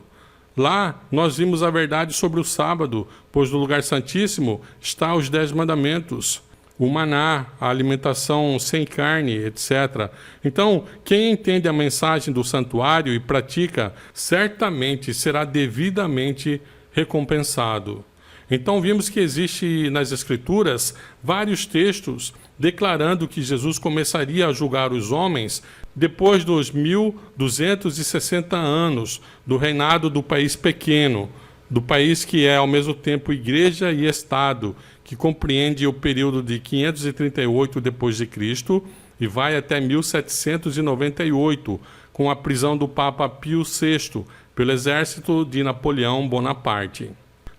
Lá nós vimos a verdade sobre o sábado, pois no lugar santíssimo está os 10 mandamentos, o maná, a alimentação sem carne, etc. Então, quem entende a mensagem do santuário e pratica, certamente será devidamente recompensado. Então vimos que existe nas Escrituras vários textos declarando que Jesus começaria a julgar os homens depois dos 1260 anos do reinado do país pequeno, do país que é ao mesmo tempo igreja e Estado, que compreende o período de 538 depois de Cristo e vai até 1798, com a prisão do Papa Pio VI pelo exército de Napoleão Bonaparte.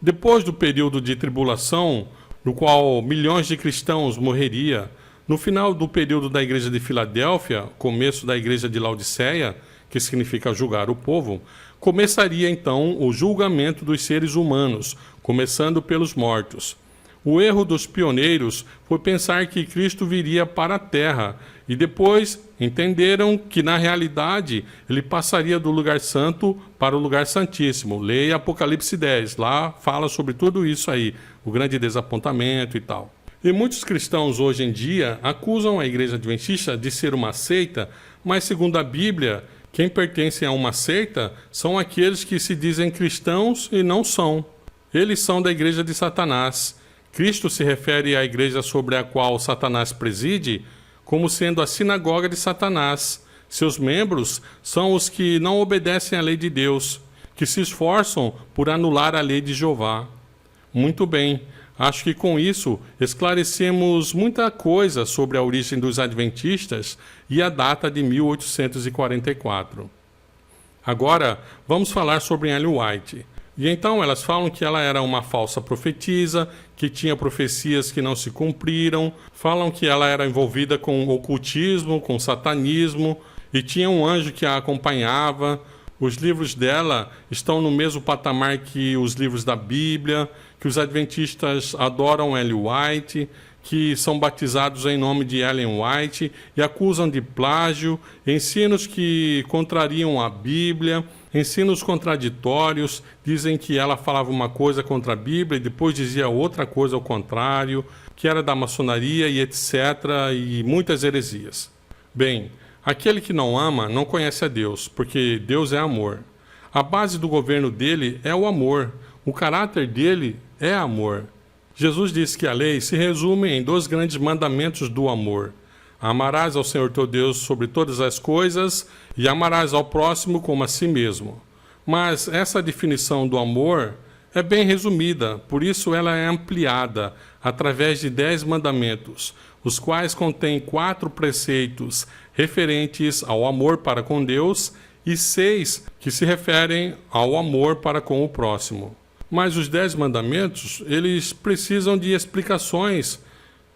Depois do período de tribulação, no qual milhões de cristãos morreriam, no final do período da igreja de Filadélfia, começo da igreja de Laodiceia, que significa julgar o povo, começaria então o julgamento dos seres humanos, começando pelos mortos. O erro dos pioneiros foi pensar que Cristo viria para a terra e depois entenderam que, na realidade, ele passaria do lugar santo para o lugar santíssimo. Leia Apocalipse 10, lá fala sobre tudo isso aí, o grande desapontamento e tal. E muitos cristãos hoje em dia acusam a Igreja Adventista de ser uma seita, mas segundo a Bíblia, quem pertence a uma seita são aqueles que se dizem cristãos e não são. Eles são da Igreja de Satanás. Cristo se refere à igreja sobre a qual Satanás preside como sendo a sinagoga de Satanás. Seus membros são os que não obedecem à lei de Deus, que se esforçam por anular a lei de Jeová. Muito bem, acho que com isso esclarecemos muita coisa sobre a origem dos adventistas e a data de 1844. Agora, vamos falar sobre Ellen White. E então elas falam que ela era uma falsa profetisa, que tinha profecias que não se cumpriram, falam que ela era envolvida com ocultismo, com satanismo, e tinha um anjo que a acompanhava. Os livros dela estão no mesmo patamar que os livros da Bíblia, que os adventistas adoram Ellen White, que são batizados em nome de Ellen White e acusam de plágio, ensinos que contrariam a Bíblia, ensinos contraditórios, dizem que ela falava uma coisa contra a Bíblia e depois dizia outra coisa ao contrário, que era da maçonaria e etc., e muitas heresias. Bem, aquele que não ama não conhece a Deus, porque Deus é amor. A base do governo dele é o amor, o caráter dele é amor. Jesus disse que a lei se resume em 2 grandes mandamentos do amor. Amarás ao Senhor teu Deus sobre todas as coisas e amarás ao próximo como a si mesmo. Mas essa definição do amor é bem resumida, por isso ela é ampliada através de 10 mandamentos. os quais contêm 4 preceitos referentes ao amor para com Deus e 6 que se referem ao amor para com o próximo. Mas os 10 mandamentos, eles precisam de explicações,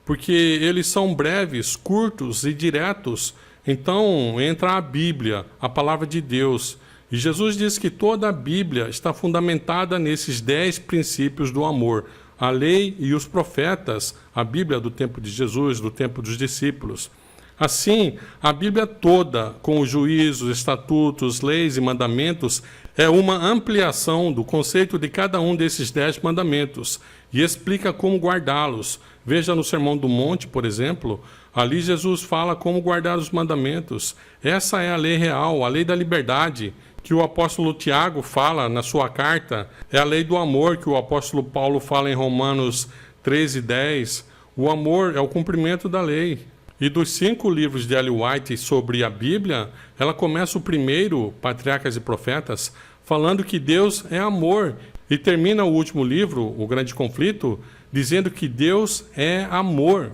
porque eles são breves, curtos e diretos. Então entra a Bíblia, a palavra de Deus. E Jesus diz que toda a Bíblia está fundamentada nesses 10 princípios do amor. A lei e os profetas, a Bíblia do tempo de Jesus, do tempo dos discípulos. Assim, a Bíblia toda, com os juízos, estatutos, leis e mandamentos, é uma ampliação do conceito de cada um desses 10 mandamentos e explica como guardá-los. Veja no Sermão do Monte, por exemplo, ali Jesus fala como guardar os mandamentos. Essa é a lei real, a lei da liberdade, que o apóstolo Tiago fala na sua carta, é a lei do amor que o apóstolo Paulo fala em Romanos 13:10. O amor é o cumprimento da lei. E dos 5 livros de Ellen White sobre a Bíblia, ela começa o primeiro, Patriarcas e Profetas, falando que Deus é amor. E termina o último livro, O Grande Conflito, dizendo que Deus é amor.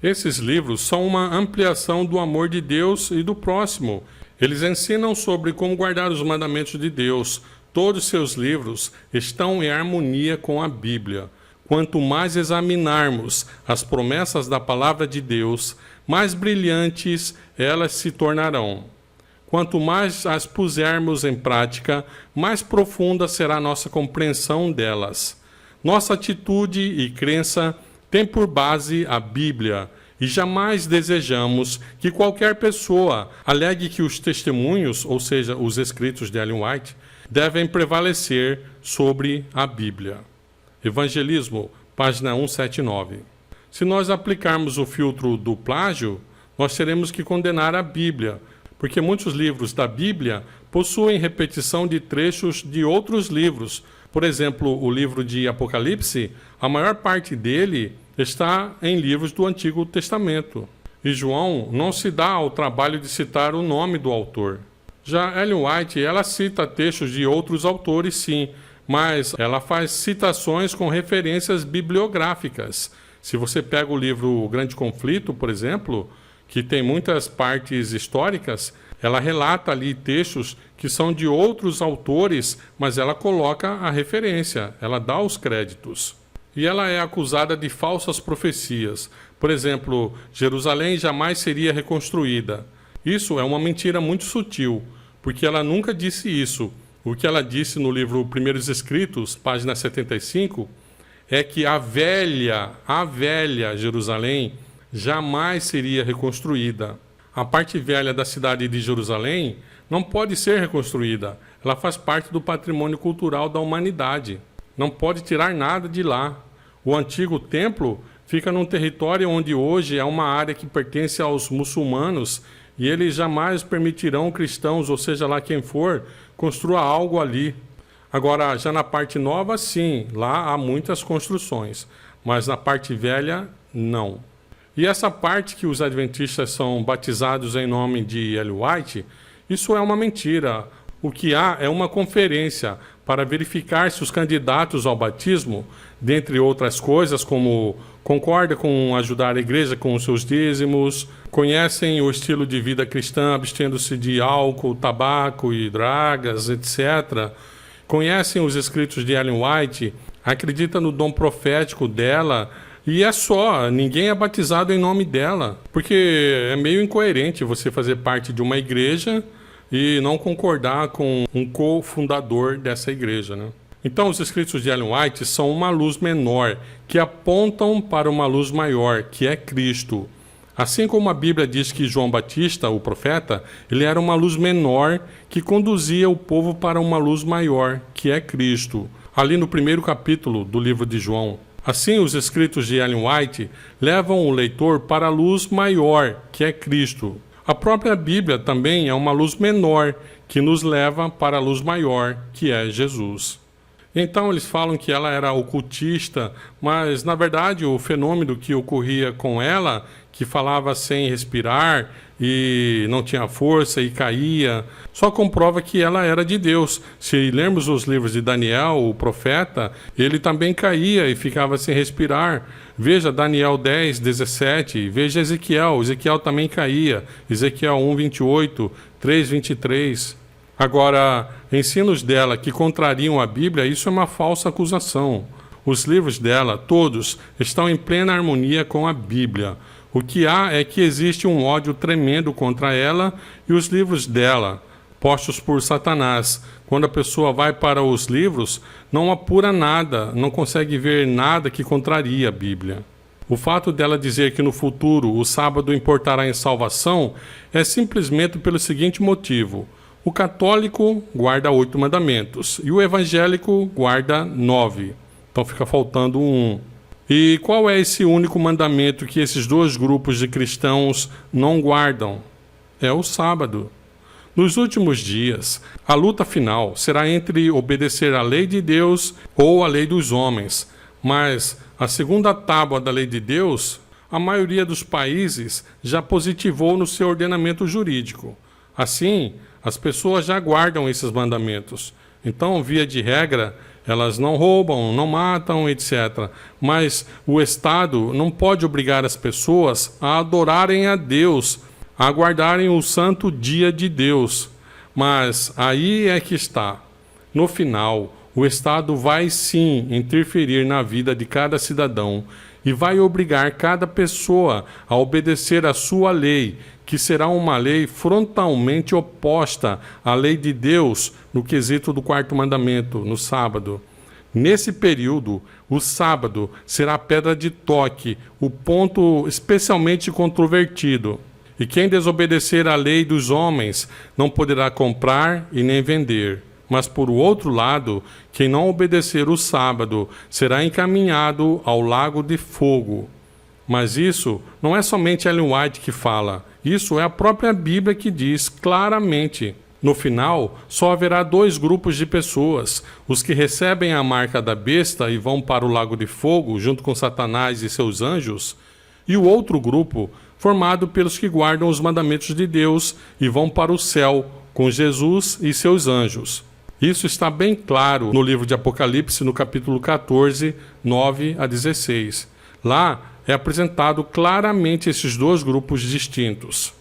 Esses livros são uma ampliação do amor de Deus e do próximo. Eles ensinam sobre como guardar os mandamentos de Deus. Todos seus livros estão em harmonia com a Bíblia. Quanto mais examinarmos as promessas da palavra de Deus, mais brilhantes elas se tornarão. Quanto mais as pusermos em prática, mais profunda será a nossa compreensão delas. Nossa atitude e crença têm por base a Bíblia, e jamais desejamos que qualquer pessoa alegue que os testemunhos, ou seja, os escritos de Ellen White, devem prevalecer sobre a Bíblia. Evangelismo, página 179. Se nós aplicarmos o filtro do plágio, nós teremos que condenar a Bíblia, porque muitos livros da Bíblia possuem repetição de trechos de outros livros. Por exemplo, o livro de Apocalipse, a maior parte dele está em livros do Antigo Testamento. E João não se dá ao trabalho de citar o nome do autor. Já Ellen White, ela cita textos de outros autores, sim, mas ela faz citações com referências bibliográficas. Se você pega o livro O Grande Conflito, por exemplo, que tem muitas partes históricas, ela relata ali textos que são de outros autores, mas ela coloca a referência, ela dá os créditos. E ela é acusada de falsas profecias. Por exemplo, Jerusalém jamais seria reconstruída. Isso é uma mentira muito sutil, porque ela nunca disse isso. O que ela disse no livro Primeiros Escritos, página 75, é que a velha Jerusalém jamais seria reconstruída. A parte velha da cidade de Jerusalém não pode ser reconstruída. Ela faz parte do patrimônio cultural da humanidade. Não pode tirar nada de lá. O antigo templo fica num território onde hoje é uma área que pertence aos muçulmanos e eles jamais permitirão cristãos, ou seja lá quem for, construa algo ali. Agora, já na parte nova, sim, lá há muitas construções, mas na parte velha, não. E essa parte que os adventistas são batizados em nome de Ellen White, isso é uma mentira. O que há é uma conferência para verificar se os candidatos ao batismo, dentre outras coisas, como concorda com ajudar a igreja com os seus dízimos, conhecem o estilo de vida cristã, abstendo-se de álcool, tabaco e drogas, etc., conhecem os escritos de Ellen White, acreditam no dom profético dela, e é só, ninguém é batizado em nome dela, porque é meio incoerente você fazer parte de uma igreja e não concordar com um cofundador dessa igreja, né? Então, os escritos de Ellen White são uma luz menor, que apontam para uma luz maior, que é Cristo. Assim como a Bíblia diz que João Batista, o profeta, ele era uma luz menor que conduzia o povo para uma luz maior, que é Cristo. Ali no primeiro capítulo do livro de João. Assim, os escritos de Ellen White levam o leitor para a luz maior, que é Cristo. A própria Bíblia também é uma luz menor, que nos leva para a luz maior, que é Jesus. Então eles falam que ela era ocultista, mas na verdade o fenômeno que ocorria com ela, que falava sem respirar e não tinha força e caía, só comprova que ela era de Deus. Se lermos os livros de Daniel, o profeta, ele também caía e ficava sem respirar. Veja Daniel 10, 17, veja Ezequiel também caía, Ezequiel 1, 28, 3, 23. Agora, ensinos dela que contrariam a Bíblia, isso é uma falsa acusação. Os livros dela, todos, estão em plena harmonia com a Bíblia. O que há é que existe um ódio tremendo contra ela e os livros dela, postos por Satanás. Quando a pessoa vai para os livros, não apura nada, não consegue ver nada que contraria a Bíblia. O fato dela dizer que no futuro o sábado importará em salvação é simplesmente pelo seguinte motivo: o católico guarda 8 mandamentos e o evangélico guarda 9. Então fica faltando um. E qual é esse único mandamento que esses dois grupos de cristãos não guardam? É o sábado. Nos últimos dias, a luta final será entre obedecer à lei de Deus ou à lei dos homens. Mas a segunda tábua da lei de Deus, a maioria dos países já positivou no seu ordenamento jurídico. Assim, as pessoas já guardam esses mandamentos. Então, via de regra, elas não roubam, não matam, etc. Mas o Estado não pode obrigar as pessoas a adorarem a Deus, a guardarem o santo dia de Deus. Mas aí é que está. No final, o Estado vai sim interferir na vida de cada cidadão e vai obrigar cada pessoa a obedecer à sua lei, que será uma lei frontalmente oposta à lei de Deus no quesito do 4º mandamento, no sábado. Nesse período, o sábado será a pedra de toque, o ponto especialmente controvertido. E quem desobedecer à lei dos homens não poderá comprar e nem vender. Mas, por outro lado, quem não obedecer o sábado será encaminhado ao lago de fogo. Mas isso não é somente Ellen White que fala. Isso é a própria Bíblia que diz claramente. No final, só haverá 2 grupos de pessoas: os que recebem a marca da besta e vão para o lago de fogo junto com Satanás e seus anjos, e o outro grupo, formado pelos que guardam os mandamentos de Deus e vão para o céu com Jesus e seus anjos. Isso está bem claro no livro de Apocalipse, no capítulo 14, 9 a 16. Lá é apresentado claramente esses 2 grupos distintos.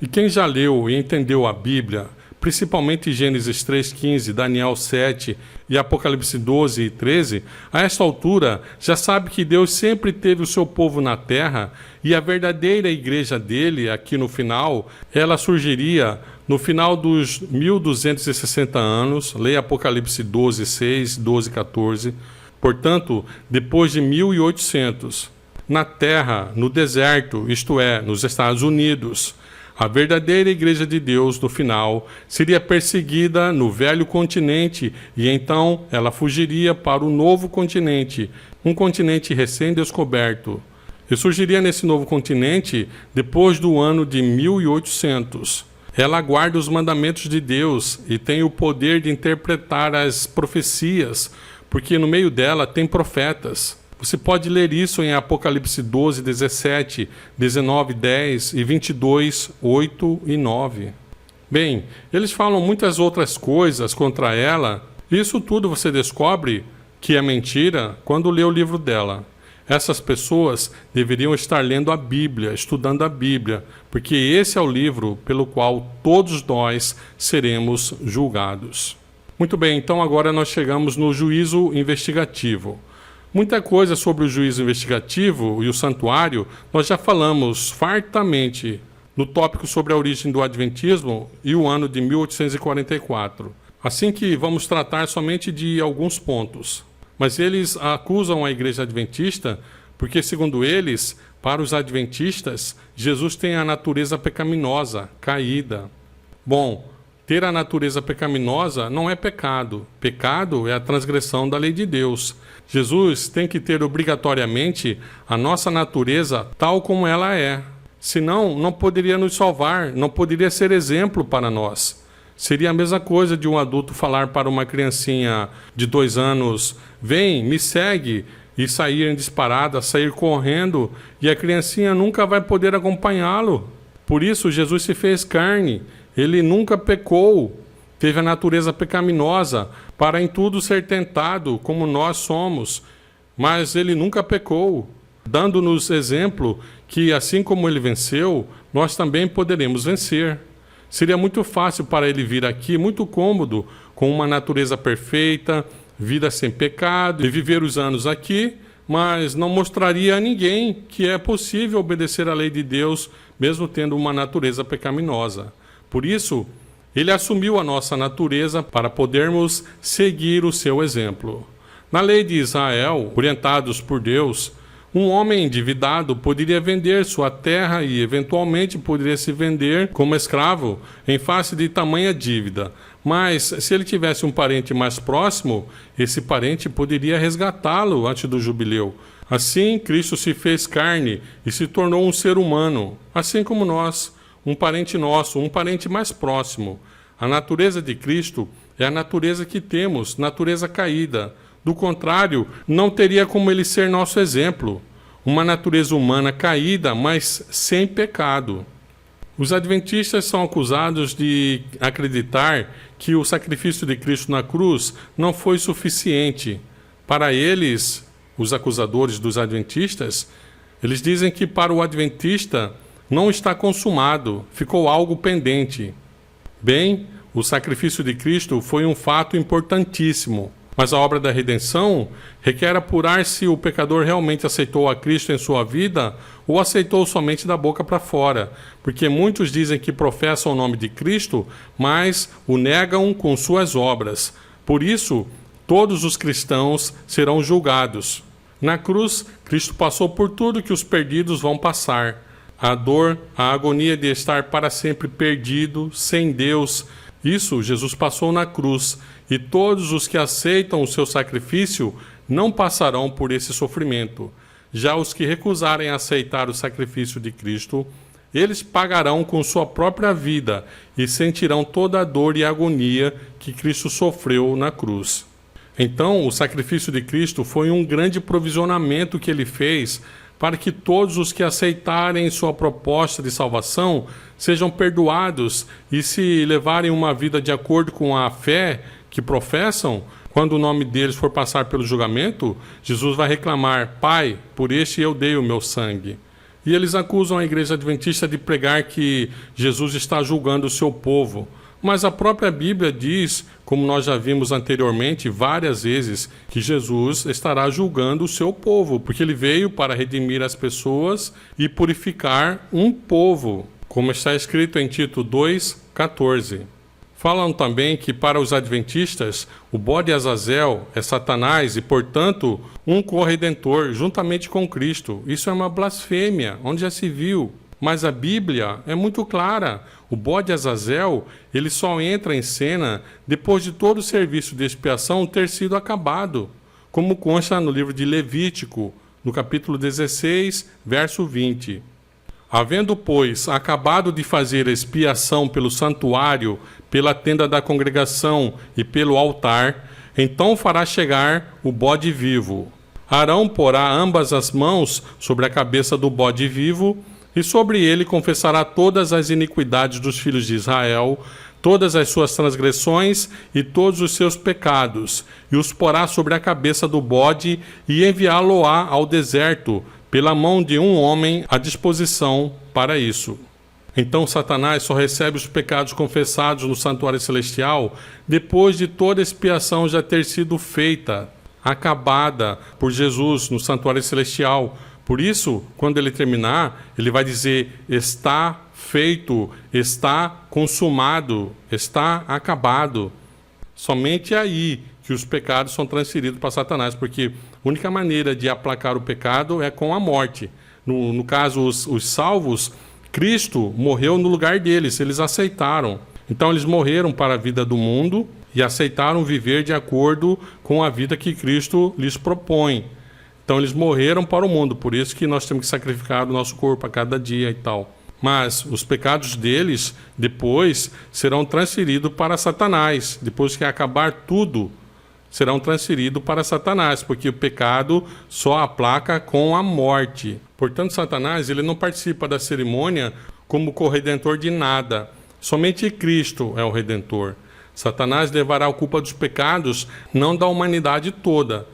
E quem já leu e entendeu a Bíblia, principalmente Gênesis 3,15, Daniel 7 e Apocalipse 12 e 13, a esta altura já sabe que Deus sempre teve o seu povo na terra e a verdadeira igreja dele, aqui no final, ela surgiria no final dos 1260 anos, leia Apocalipse 12, 6, 12, 14, portanto, depois de 1800, na terra, no deserto, isto é, nos Estados Unidos. A verdadeira igreja de Deus, no final, seria perseguida no velho continente e então ela fugiria para o novo continente, um continente recém-descoberto. E surgiria nesse novo continente depois do ano de 1800. Ela guarda os mandamentos de Deus e tem o poder de interpretar as profecias, porque no meio dela tem profetas. Você pode ler isso em Apocalipse 12, 17, 19, 10 e 22, 8 e 9. Bem, eles falam muitas outras coisas contra ela. Isso tudo você descobre que é mentira quando lê o livro dela. Essas pessoas deveriam estar lendo a Bíblia, estudando a Bíblia, porque esse é o livro pelo qual todos nós seremos julgados. Muito bem, então agora nós chegamos no juízo investigativo. Muita coisa sobre o juízo investigativo e o santuário nós já falamos fartamente no tópico sobre a origem do Adventismo e o ano de 1844. Assim que vamos tratar somente de alguns pontos. Mas eles acusam a Igreja Adventista porque, segundo eles, para os Adventistas, Jesus tem a natureza pecaminosa, caída. Bom, ter a natureza pecaminosa não é pecado. Pecado é a transgressão da lei de Deus. Jesus tem que ter obrigatoriamente a nossa natureza tal como ela é. Senão, não poderia nos salvar, não poderia ser exemplo para nós. Seria a mesma coisa de um adulto falar para uma criancinha de 2 anos: vem, me segue, e sair em disparada, sair correndo, e a criancinha nunca vai poder acompanhá-lo. Por isso, Jesus se fez carne. Ele nunca pecou, teve a natureza pecaminosa para em tudo ser tentado, como nós somos, mas ele nunca pecou, dando-nos exemplo que, assim como ele venceu, nós também poderemos vencer. Seria muito fácil para ele vir aqui, muito cômodo, com uma natureza perfeita, vida sem pecado, e viver os anos aqui, mas não mostraria a ninguém que é possível obedecer à lei de Deus, mesmo tendo uma natureza pecaminosa. Por isso, ele assumiu a nossa natureza para podermos seguir o seu exemplo. Na lei de Israel, orientados por Deus, um homem endividado poderia vender sua terra e, eventualmente, poderia se vender como escravo em face de tamanha dívida. Mas, se ele tivesse um parente mais próximo, esse parente poderia resgatá-lo antes do jubileu. Assim, Cristo se fez carne e se tornou um ser humano, assim como nós, um parente nosso, um parente mais próximo. A natureza de Cristo é a natureza que temos, natureza caída. Do contrário, não teria como ele ser nosso exemplo. Uma natureza humana caída, mas sem pecado. Os adventistas são acusados de acreditar que o sacrifício de Cristo na cruz não foi suficiente. Para eles, os acusadores dos adventistas, eles dizem que para o adventista não está consumado, ficou algo pendente. Bem, o sacrifício de Cristo foi um fato importantíssimo. Mas a obra da redenção requer apurar se o pecador realmente aceitou a Cristo em sua vida ou aceitou somente da boca para fora, porque muitos dizem que professam o nome de Cristo, mas o negam com suas obras. Por isso, todos os cristãos serão julgados. Na cruz, Cristo passou por tudo que os perdidos vão passar. A dor, a agonia de estar para sempre perdido, sem Deus. Isso Jesus passou na cruz, e todos os que aceitam o seu sacrifício não passarão por esse sofrimento. Já os que recusarem aceitar o sacrifício de Cristo, eles pagarão com sua própria vida e sentirão toda a dor e agonia que Cristo sofreu na cruz. Então, o sacrifício de Cristo foi um grande provisionamento que ele fez para que todos os que aceitarem sua proposta de salvação sejam perdoados e, se levarem uma vida de acordo com a fé que professam, quando o nome deles for passar pelo julgamento, Jesus vai reclamar: Pai, por este eu dei o meu sangue. E eles acusam a igreja adventista de pregar que Jesus está julgando o seu povo. Mas a própria Bíblia diz, como nós já vimos anteriormente várias vezes, que Jesus estará julgando o seu povo, porque ele veio para redimir as pessoas e purificar um povo, como está escrito em Tito 2,14. Falam também que para os adventistas, o bode Azazel é Satanás e, portanto, um corredentor juntamente com Cristo. Isso é uma blasfêmia, onde já se viu. Mas a Bíblia é muito clara. O bode Azazel, ele só entra em cena depois de todo o serviço de expiação ter sido acabado, como consta no livro de Levítico, no capítulo 16, verso 20. Havendo, pois, acabado de fazer a expiação pelo santuário, pela tenda da congregação e pelo altar, então fará chegar o bode vivo. Arão porá ambas as mãos sobre a cabeça do bode vivo, e sobre ele confessará todas as iniquidades dos filhos de Israel, todas as suas transgressões e todos os seus pecados, e os porá sobre a cabeça do bode e enviá-lo-á ao deserto, pela mão de um homem à disposição para isso. Então Satanás só recebe os pecados confessados no santuário celestial depois de toda a expiação já ter sido feita, acabada por Jesus no santuário celestial. Por isso, quando ele terminar, ele vai dizer: está feito, está consumado, está acabado. Somente aí que os pecados são transferidos para Satanás, porque a única maneira de aplacar o pecado é com a morte. No caso, os salvos, Cristo morreu no lugar deles, eles aceitaram. Então eles morreram para a vida do mundo e aceitaram viver de acordo com a vida que Cristo lhes propõe. Então eles morreram para o mundo, por isso que nós temos que sacrificar o nosso corpo a cada dia e tal. Mas os pecados deles, depois, serão transferidos para Satanás, depois que acabar tudo. serão transferidos para Satanás, porque o pecado só aplaca com a morte. Portanto, Satanás ele não participa da cerimônia como corredentor de nada. Somente Cristo é o Redentor. Satanás levará a culpa dos pecados, não da humanidade toda,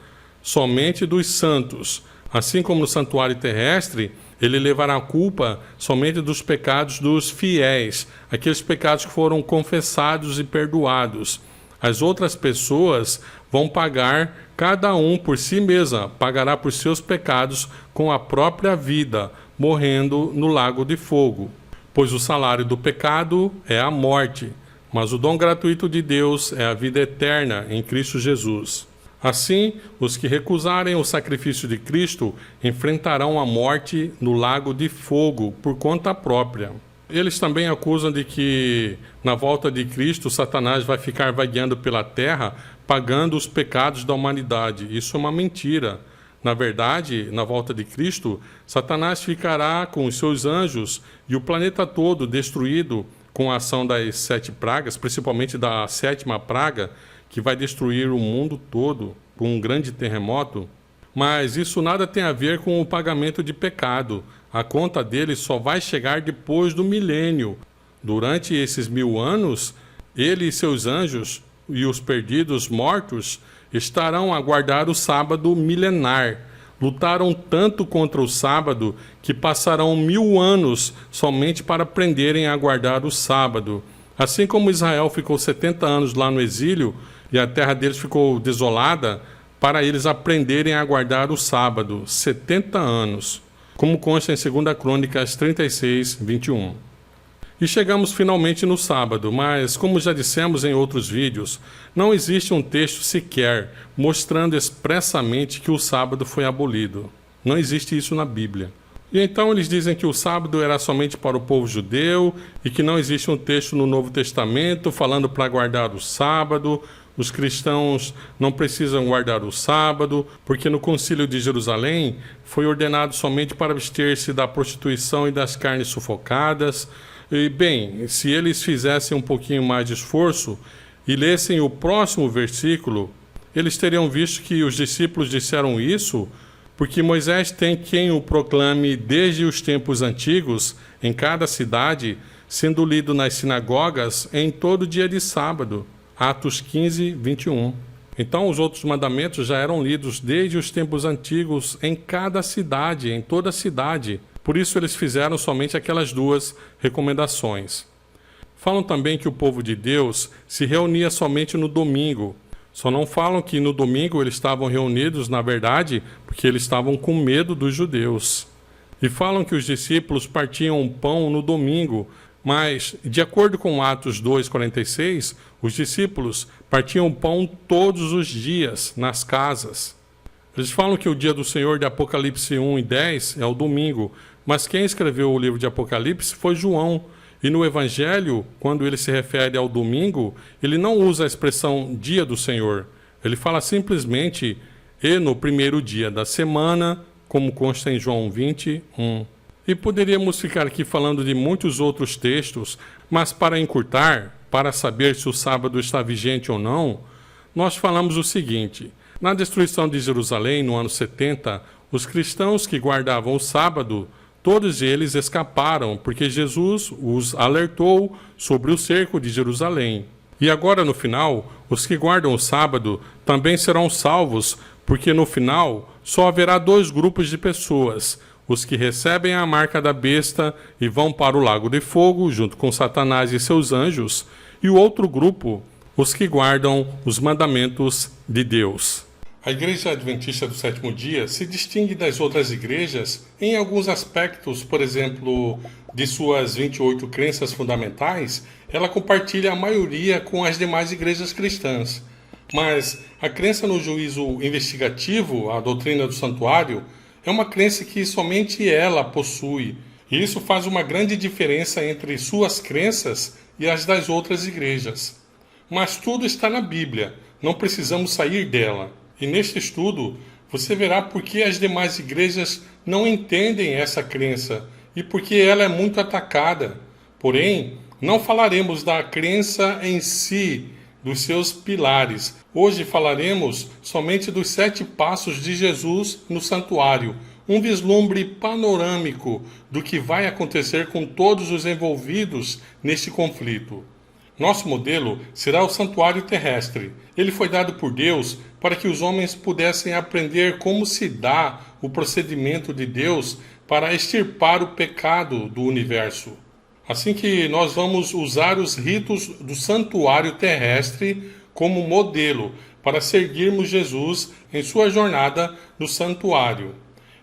somente dos santos. Assim como no santuário terrestre, ele levará a culpa somente dos pecados dos fiéis, aqueles pecados que foram confessados e perdoados. As outras pessoas vão pagar, cada um por si mesma, pagará por seus pecados com a própria vida, morrendo no lago de fogo. Pois o salário do pecado é a morte, mas o dom gratuito de Deus é a vida eterna em Cristo Jesus. Assim, os que recusarem o sacrifício de Cristo enfrentarão a morte no lago de fogo por conta própria. Eles também acusam de que, na volta de Cristo, Satanás vai ficar vagueando pela terra, pagando os pecados da humanidade. Isso é uma mentira. Na verdade, na volta de Cristo, Satanás ficará com os seus anjos e o planeta todo destruído com a ação das 7 pragas, principalmente da 7ª praga, que vai destruir o mundo todo com um grande terremoto. Mas isso nada tem a ver com o pagamento de pecado. A conta dele só vai chegar depois do milênio. Durante esses 1000 anos, ele e seus anjos e os perdidos mortos estarão a guardar o sábado milenar. Lutaram tanto contra o sábado que passarão 1000 anos somente para aprenderem a guardar o sábado. Assim como Israel ficou 70 anos lá no exílio e a terra deles ficou desolada, para eles aprenderem a guardar o sábado, 70 anos, como consta em 2 Crônicas 36, 21. E chegamos finalmente no sábado, mas, como já dissemos em outros vídeos, não existe um texto sequer mostrando expressamente que o sábado foi abolido. Não existe isso na Bíblia. E então eles dizem que o sábado era somente para o povo judeu e que não existe um texto no Novo Testamento falando para guardar o sábado. Os cristãos não precisam guardar o sábado, porque no Concílio de Jerusalém foi ordenado somente para abster-se da prostituição e das carnes sufocadas. E bem, se eles fizessem um pouquinho mais de esforço e lessem o próximo versículo, eles teriam visto que os discípulos disseram isso porque Moisés tem quem o proclame desde os tempos antigos, em cada cidade, sendo lido nas sinagogas em todo dia de sábado. Atos 15, 21. Então os outros mandamentos já eram lidos desde os tempos antigos em cada cidade, em toda a cidade. Por isso eles fizeram somente aquelas 2 recomendações. Falam também que o povo de Deus se reunia somente no domingo. Só não falam que no domingo eles estavam reunidos, na verdade, porque eles estavam com medo dos judeus. E falam que os discípulos partiam o pão no domingo, mas, de acordo com Atos 2,46, os discípulos partiam pão todos os dias, nas casas. Eles falam que o dia do Senhor de Apocalipse 1 e 10 é o domingo, mas quem escreveu o livro de Apocalipse foi João. E no Evangelho, quando ele se refere ao domingo, ele não usa a expressão dia do Senhor. Ele fala simplesmente e no primeiro dia da semana, como consta em João 21. E poderíamos ficar aqui falando de muitos outros textos, mas para encurtar, para saber se o sábado está vigente ou não, nós falamos o seguinte: na destruição de Jerusalém, no ano 70, os cristãos que guardavam o sábado, todos eles escaparam, porque Jesus os alertou sobre o cerco de Jerusalém. E agora, no final, os que guardam o sábado também serão salvos, porque no final só haverá 2 grupos de pessoas: os que recebem a marca da besta e vão para o lago de fogo, junto com Satanás e seus anjos, e o outro grupo, os que guardam os mandamentos de Deus. A Igreja Adventista do Sétimo Dia se distingue das outras igrejas em alguns aspectos. Por exemplo, de suas 28 crenças fundamentais, ela compartilha a maioria com as demais igrejas cristãs. Mas a crença no juízo investigativo, a doutrina do santuário, é uma crença que somente ela possui. E isso faz uma grande diferença entre suas crenças e as das outras igrejas. Mas tudo está na Bíblia, não precisamos sair dela. E neste estudo, você verá por que as demais igrejas não entendem essa crença e porque ela é muito atacada. Porém, não falaremos da crença em si, dos seus pilares. Hoje falaremos somente dos 7 passos de Jesus no santuário, um vislumbre panorâmico do que vai acontecer com todos os envolvidos neste conflito. Nosso modelo será o santuário terrestre. Ele foi dado por Deus para que os homens pudessem aprender como se dá o procedimento de Deus para extirpar o pecado do universo. Assim que nós vamos usar os ritos do santuário terrestre como modelo para seguirmos Jesus em sua jornada no santuário.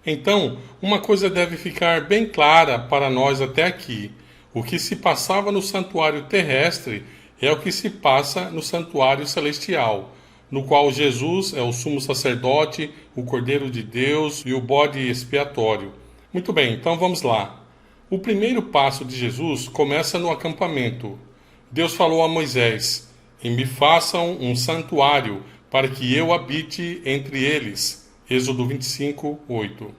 Então, uma coisa deve ficar bem clara para nós até aqui. O que se passava no santuário terrestre é o que se passa no santuário celestial, no qual Jesus é o sumo sacerdote, o Cordeiro de Deus e o bode expiatório. Muito bem, então vamos lá. O primeiro passo de Jesus começa no acampamento. Deus falou a Moisés: "E me façam um santuário para que eu habite entre eles." Êxodo 25, 8.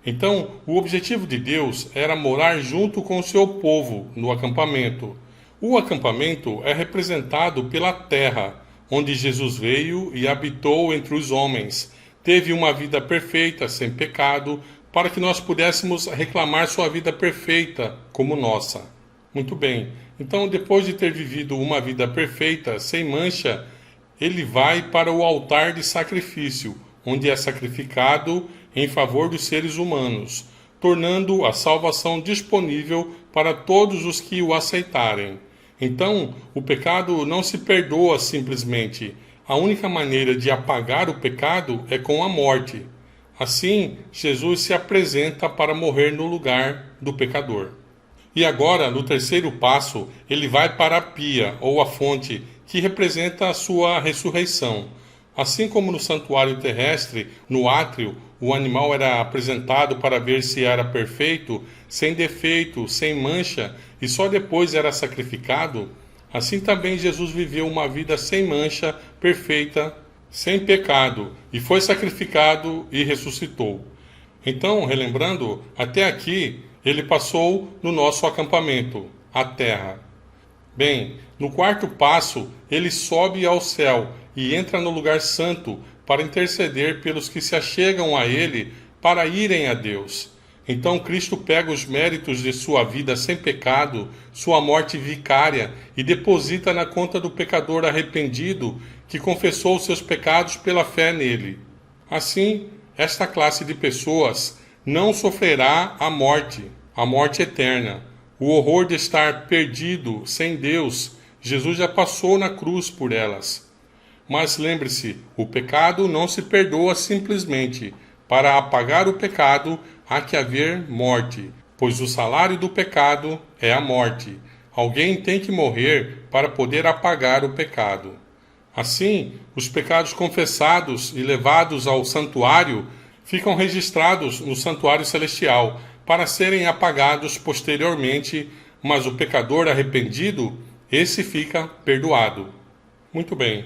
Então, o objetivo de Deus era morar junto com o seu povo no acampamento. O acampamento é representado pela terra, onde Jesus veio e habitou entre os homens. Teve uma vida perfeita, sem pecado, para que nós pudéssemos reclamar sua vida perfeita como nossa. Muito bem, então depois de ter vivido uma vida perfeita, sem mancha, ele vai para o altar de sacrifício, onde é sacrificado em favor dos seres humanos, tornando a salvação disponível para todos os que o aceitarem. Então, o pecado não se perdoa simplesmente. A única maneira de apagar o pecado é com a morte. Assim, Jesus se apresenta para morrer no lugar do pecador. E agora, no terceiro passo, ele vai para a pia, ou a fonte, que representa a sua ressurreição. Assim como no santuário terrestre, no átrio, o animal era apresentado para ver se era perfeito, sem defeito, sem mancha, e só depois era sacrificado, assim também Jesus viveu uma vida sem mancha, perfeita, sem pecado, e foi sacrificado e ressuscitou. Então, relembrando, até aqui, ele passou no nosso acampamento, a terra. Bem, no quarto passo, ele sobe ao céu e entra no lugar santo para interceder pelos que se achegam a ele para irem a Deus. Então Cristo pega os méritos de sua vida sem pecado, sua morte vicária, e deposita na conta do pecador arrependido que confessou seus pecados pela fé nele. Assim, esta classe de pessoas não sofrerá a morte eterna. O horror de estar perdido, sem Deus, Jesus já passou na cruz por elas. Mas lembre-se, o pecado não se perdoa simplesmente. Para apagar o pecado, há que haver morte, pois o salário do pecado é a morte. Alguém tem que morrer para poder apagar o pecado. Assim, os pecados confessados e levados ao santuário ficam registrados no santuário celestial para serem apagados posteriormente, mas o pecador arrependido, esse fica perdoado. Muito bem.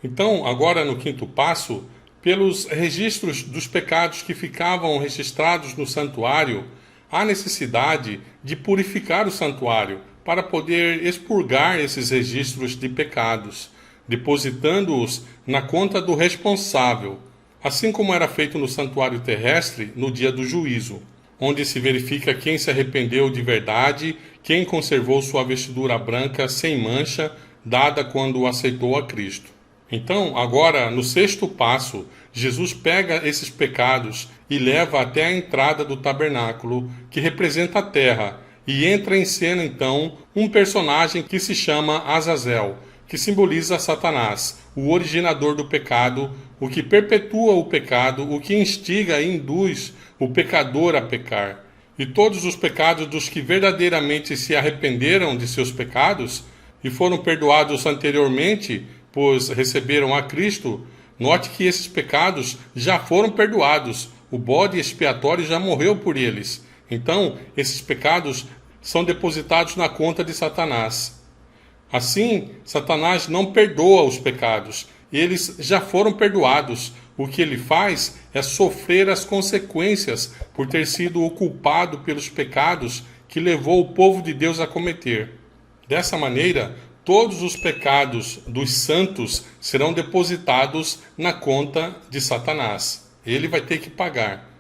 Então, agora no quinto passo, pelos registros dos pecados que ficavam registrados no santuário, há necessidade de purificar o santuário para poder expurgar esses registros de pecados, depositando-os na conta do responsável, assim como era feito no santuário terrestre no dia do juízo, onde se verifica quem se arrependeu de verdade, quem conservou sua vestidura branca sem mancha, dada quando aceitou a Cristo. Então, agora, no sexto passo, Jesus pega esses pecados e leva até a entrada do tabernáculo, que representa a terra, e entra em cena, então, um personagem que se chama Azazel, que simboliza Satanás, o originador do pecado, o que perpetua o pecado, o que instiga e induz o pecador a pecar. E todos os pecados dos que verdadeiramente se arrependeram de seus pecados e foram perdoados anteriormente, pois receberam a Cristo, note que esses pecados já foram perdoados. O bode expiatório já morreu por eles. Então, esses pecados são depositados na conta de Satanás. Assim, Satanás não perdoa os pecados. Eles já foram perdoados. O que ele faz é sofrer as consequências por ter sido o culpado pelos pecados que levou o povo de Deus a cometer. Dessa maneira, todos os pecados dos santos serão depositados na conta de Satanás. Ele vai ter que pagar.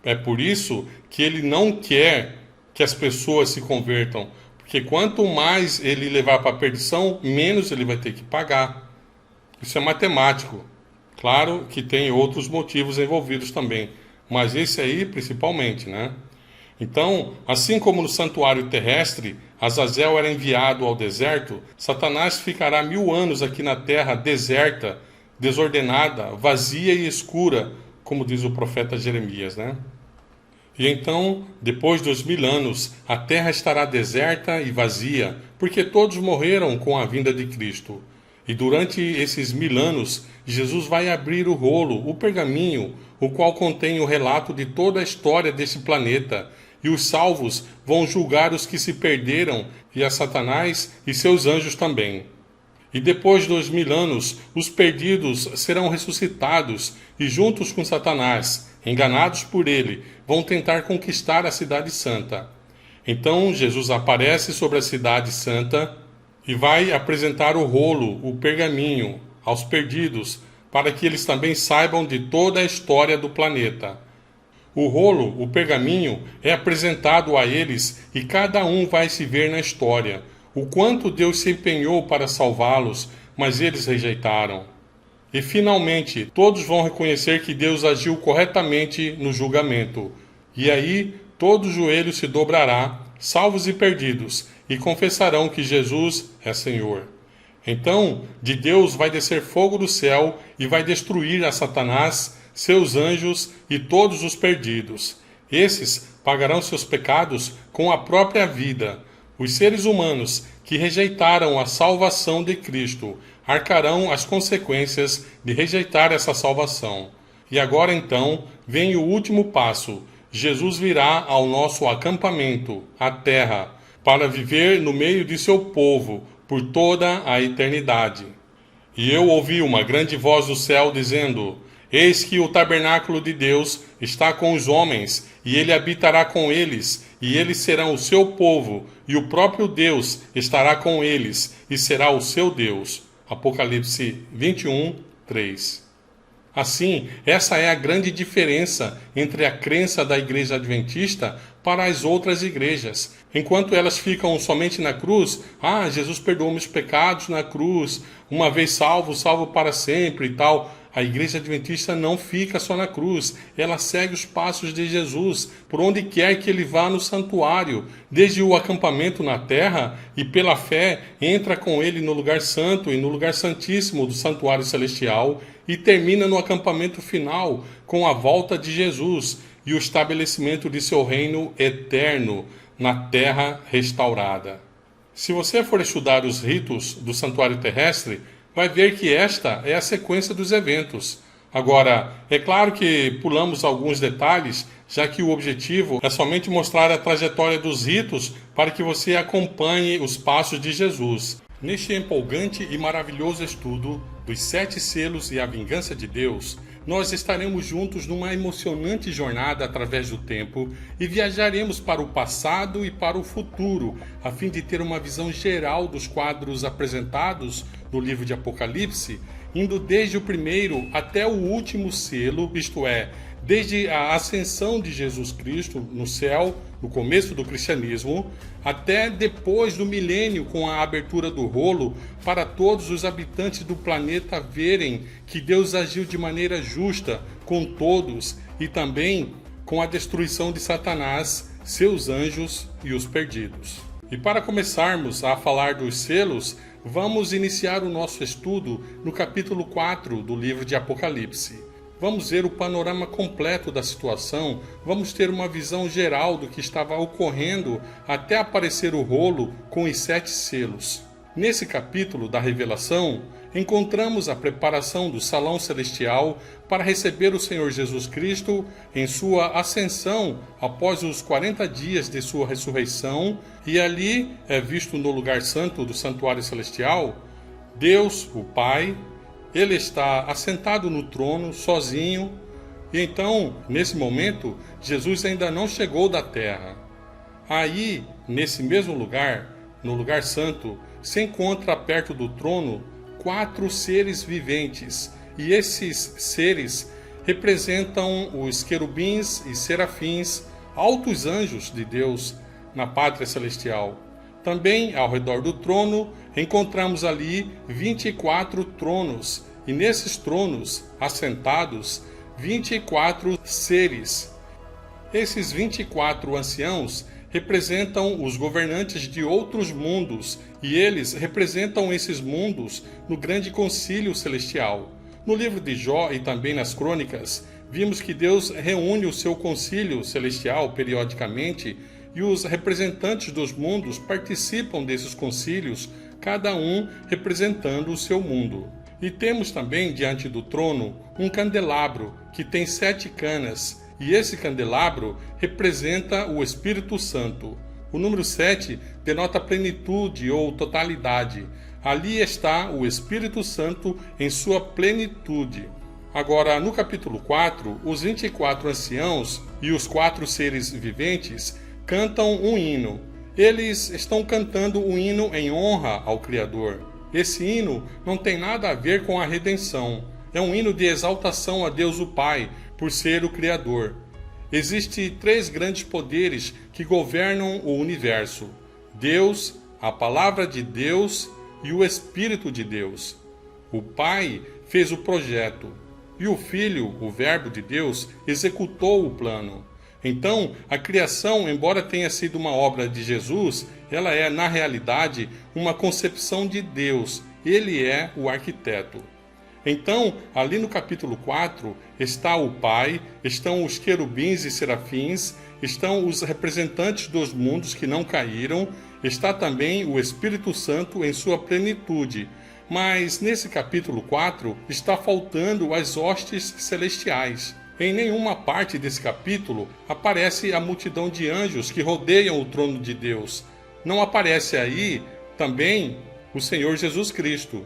É por isso que ele não quer que as pessoas se convertam, porque quanto mais ele levar para a perdição, menos ele vai ter que pagar. Isso é matemático. Claro que tem outros motivos envolvidos também, mas esse aí principalmente, né? Então, assim como no santuário terrestre, Azazel era enviado ao deserto, Satanás ficará 1000 anos aqui na terra deserta, desordenada, vazia e escura, como diz o profeta Jeremias, né? E então, depois dos 1000 anos, a terra estará deserta e vazia, porque todos morreram com a vinda de Cristo. E durante esses 1000 anos, Jesus vai abrir o rolo, o pergaminho, o qual contém o relato de toda a história desse planeta, e os salvos vão julgar os que se perderam, e a Satanás e seus anjos também. E depois dos 1000 anos, os perdidos serão ressuscitados, e juntos com Satanás, enganados por ele, vão tentar conquistar a cidade santa. Então Jesus aparece sobre a cidade santa e vai apresentar o rolo, o pergaminho, aos perdidos, para que eles também saibam de toda a história do planeta. O rolo, o pergaminho, é apresentado a eles e cada um vai se ver na história, o quanto Deus se empenhou para salvá-los, mas eles rejeitaram. E finalmente, todos vão reconhecer que Deus agiu corretamente no julgamento. E aí, todo joelho se dobrará, salvos e perdidos, e confessarão que Jesus é Senhor. Então, de Deus vai descer fogo do céu e vai destruir a Satanás, seus anjos e todos os perdidos. Esses pagarão seus pecados com a própria vida. Os seres humanos que rejeitaram a salvação de Cristo arcarão as consequências de rejeitar essa salvação. E agora então vem o último passo. Jesus virá ao nosso acampamento, a terra, para viver no meio de seu povo por toda a eternidade. E eu ouvi uma grande voz do céu dizendo: Eis que o tabernáculo de Deus está com os homens, e ele habitará com eles, e eles serão o seu povo, e o próprio Deus estará com eles, e será o seu Deus. Apocalipse 21, 3. Assim, essa é a grande diferença entre a crença da Igreja Adventista para as outras igrejas. Enquanto elas ficam somente na cruz, Jesus perdoou meus pecados na cruz, uma vez salvo, salvo para sempre e tal. A Igreja Adventista não fica só na cruz, ela segue os passos de Jesus, por onde quer que ele vá no santuário, desde o acampamento na terra, e pela fé entra com ele no lugar santo e no lugar santíssimo do santuário celestial, e termina no acampamento final, com a volta de Jesus e o estabelecimento de seu reino eterno na terra restaurada. Se você for estudar os ritos do santuário terrestre, vai ver que esta é a sequência dos eventos. Agora, é claro que pulamos alguns detalhes, já que o objetivo é somente mostrar a trajetória dos ritos para que você acompanhe os passos de Jesus. Neste empolgante e maravilhoso estudo dos 7 selos e a vingança de Deus, nós estaremos juntos numa emocionante jornada através do tempo e viajaremos para o passado e para o futuro, a fim de ter uma visão geral dos quadros apresentados no livro de Apocalipse, indo desde o primeiro até o último selo, isto é, desde a ascensão de Jesus Cristo no céu, no começo do cristianismo, até depois do milênio, com a abertura do rolo, para todos os habitantes do planeta verem que Deus agiu de maneira justa com todos e também com a destruição de Satanás, seus anjos e os perdidos. E para começarmos a falar dos selos, vamos iniciar o nosso estudo no capítulo 4 do livro de Apocalipse. Vamos ver o panorama completo da situação, vamos ter uma visão geral do que estava ocorrendo até aparecer o rolo com os 7 selos. Nesse capítulo da Revelação, encontramos a preparação do salão celestial para receber o Senhor Jesus Cristo em sua ascensão após os 40 dias de sua ressurreição, e ali é visto no lugar santo do santuário celestial, Deus, o Pai. Ele está assentado no trono, sozinho, e então, nesse momento, Jesus ainda não chegou da terra. Aí, nesse mesmo lugar, no lugar santo, se encontra perto do trono 4 seres viventes, e esses seres representam os querubins e serafins, altos anjos de Deus na pátria celestial. Também ao redor do trono encontramos ali 24 tronos, e nesses tronos, assentados, 24 seres. Esses 24 anciãos representam os governantes de outros mundos, e eles representam esses mundos no grande concílio celestial. No livro de Jó e também nas crônicas, vimos que Deus reúne o seu concílio celestial periodicamente, e os representantes dos mundos participam desses concílios, cada um representando o seu mundo. E temos também diante do trono um candelabro que tem 7 canas, e esse candelabro representa o Espírito Santo. O número 7 denota plenitude ou totalidade. Ali está o Espírito Santo em sua plenitude. Agora, no capítulo 4, os 24 anciãos e os 4 seres viventes cantam um hino. Eles estão cantando um hino em honra ao Criador. Esse hino não tem nada a ver com a redenção. É um hino de exaltação a Deus o Pai, por ser o Criador. Existem 3 grandes poderes que governam o universo: Deus, a Palavra de Deus e o Espírito de Deus. O Pai fez o projeto, e o Filho, o Verbo de Deus, executou o plano. Então, a criação, embora tenha sido uma obra de Jesus, ela é, na realidade, uma concepção de Deus. Ele é o arquiteto. Então, ali no capítulo 4, está o Pai, estão os querubins e serafins, estão os representantes dos mundos que não caíram, está também o Espírito Santo em sua plenitude. Mas nesse capítulo 4 está faltando as hostes celestiais. Em nenhuma parte desse capítulo aparece a multidão de anjos que rodeiam o trono de Deus. Não aparece aí também o Senhor Jesus Cristo.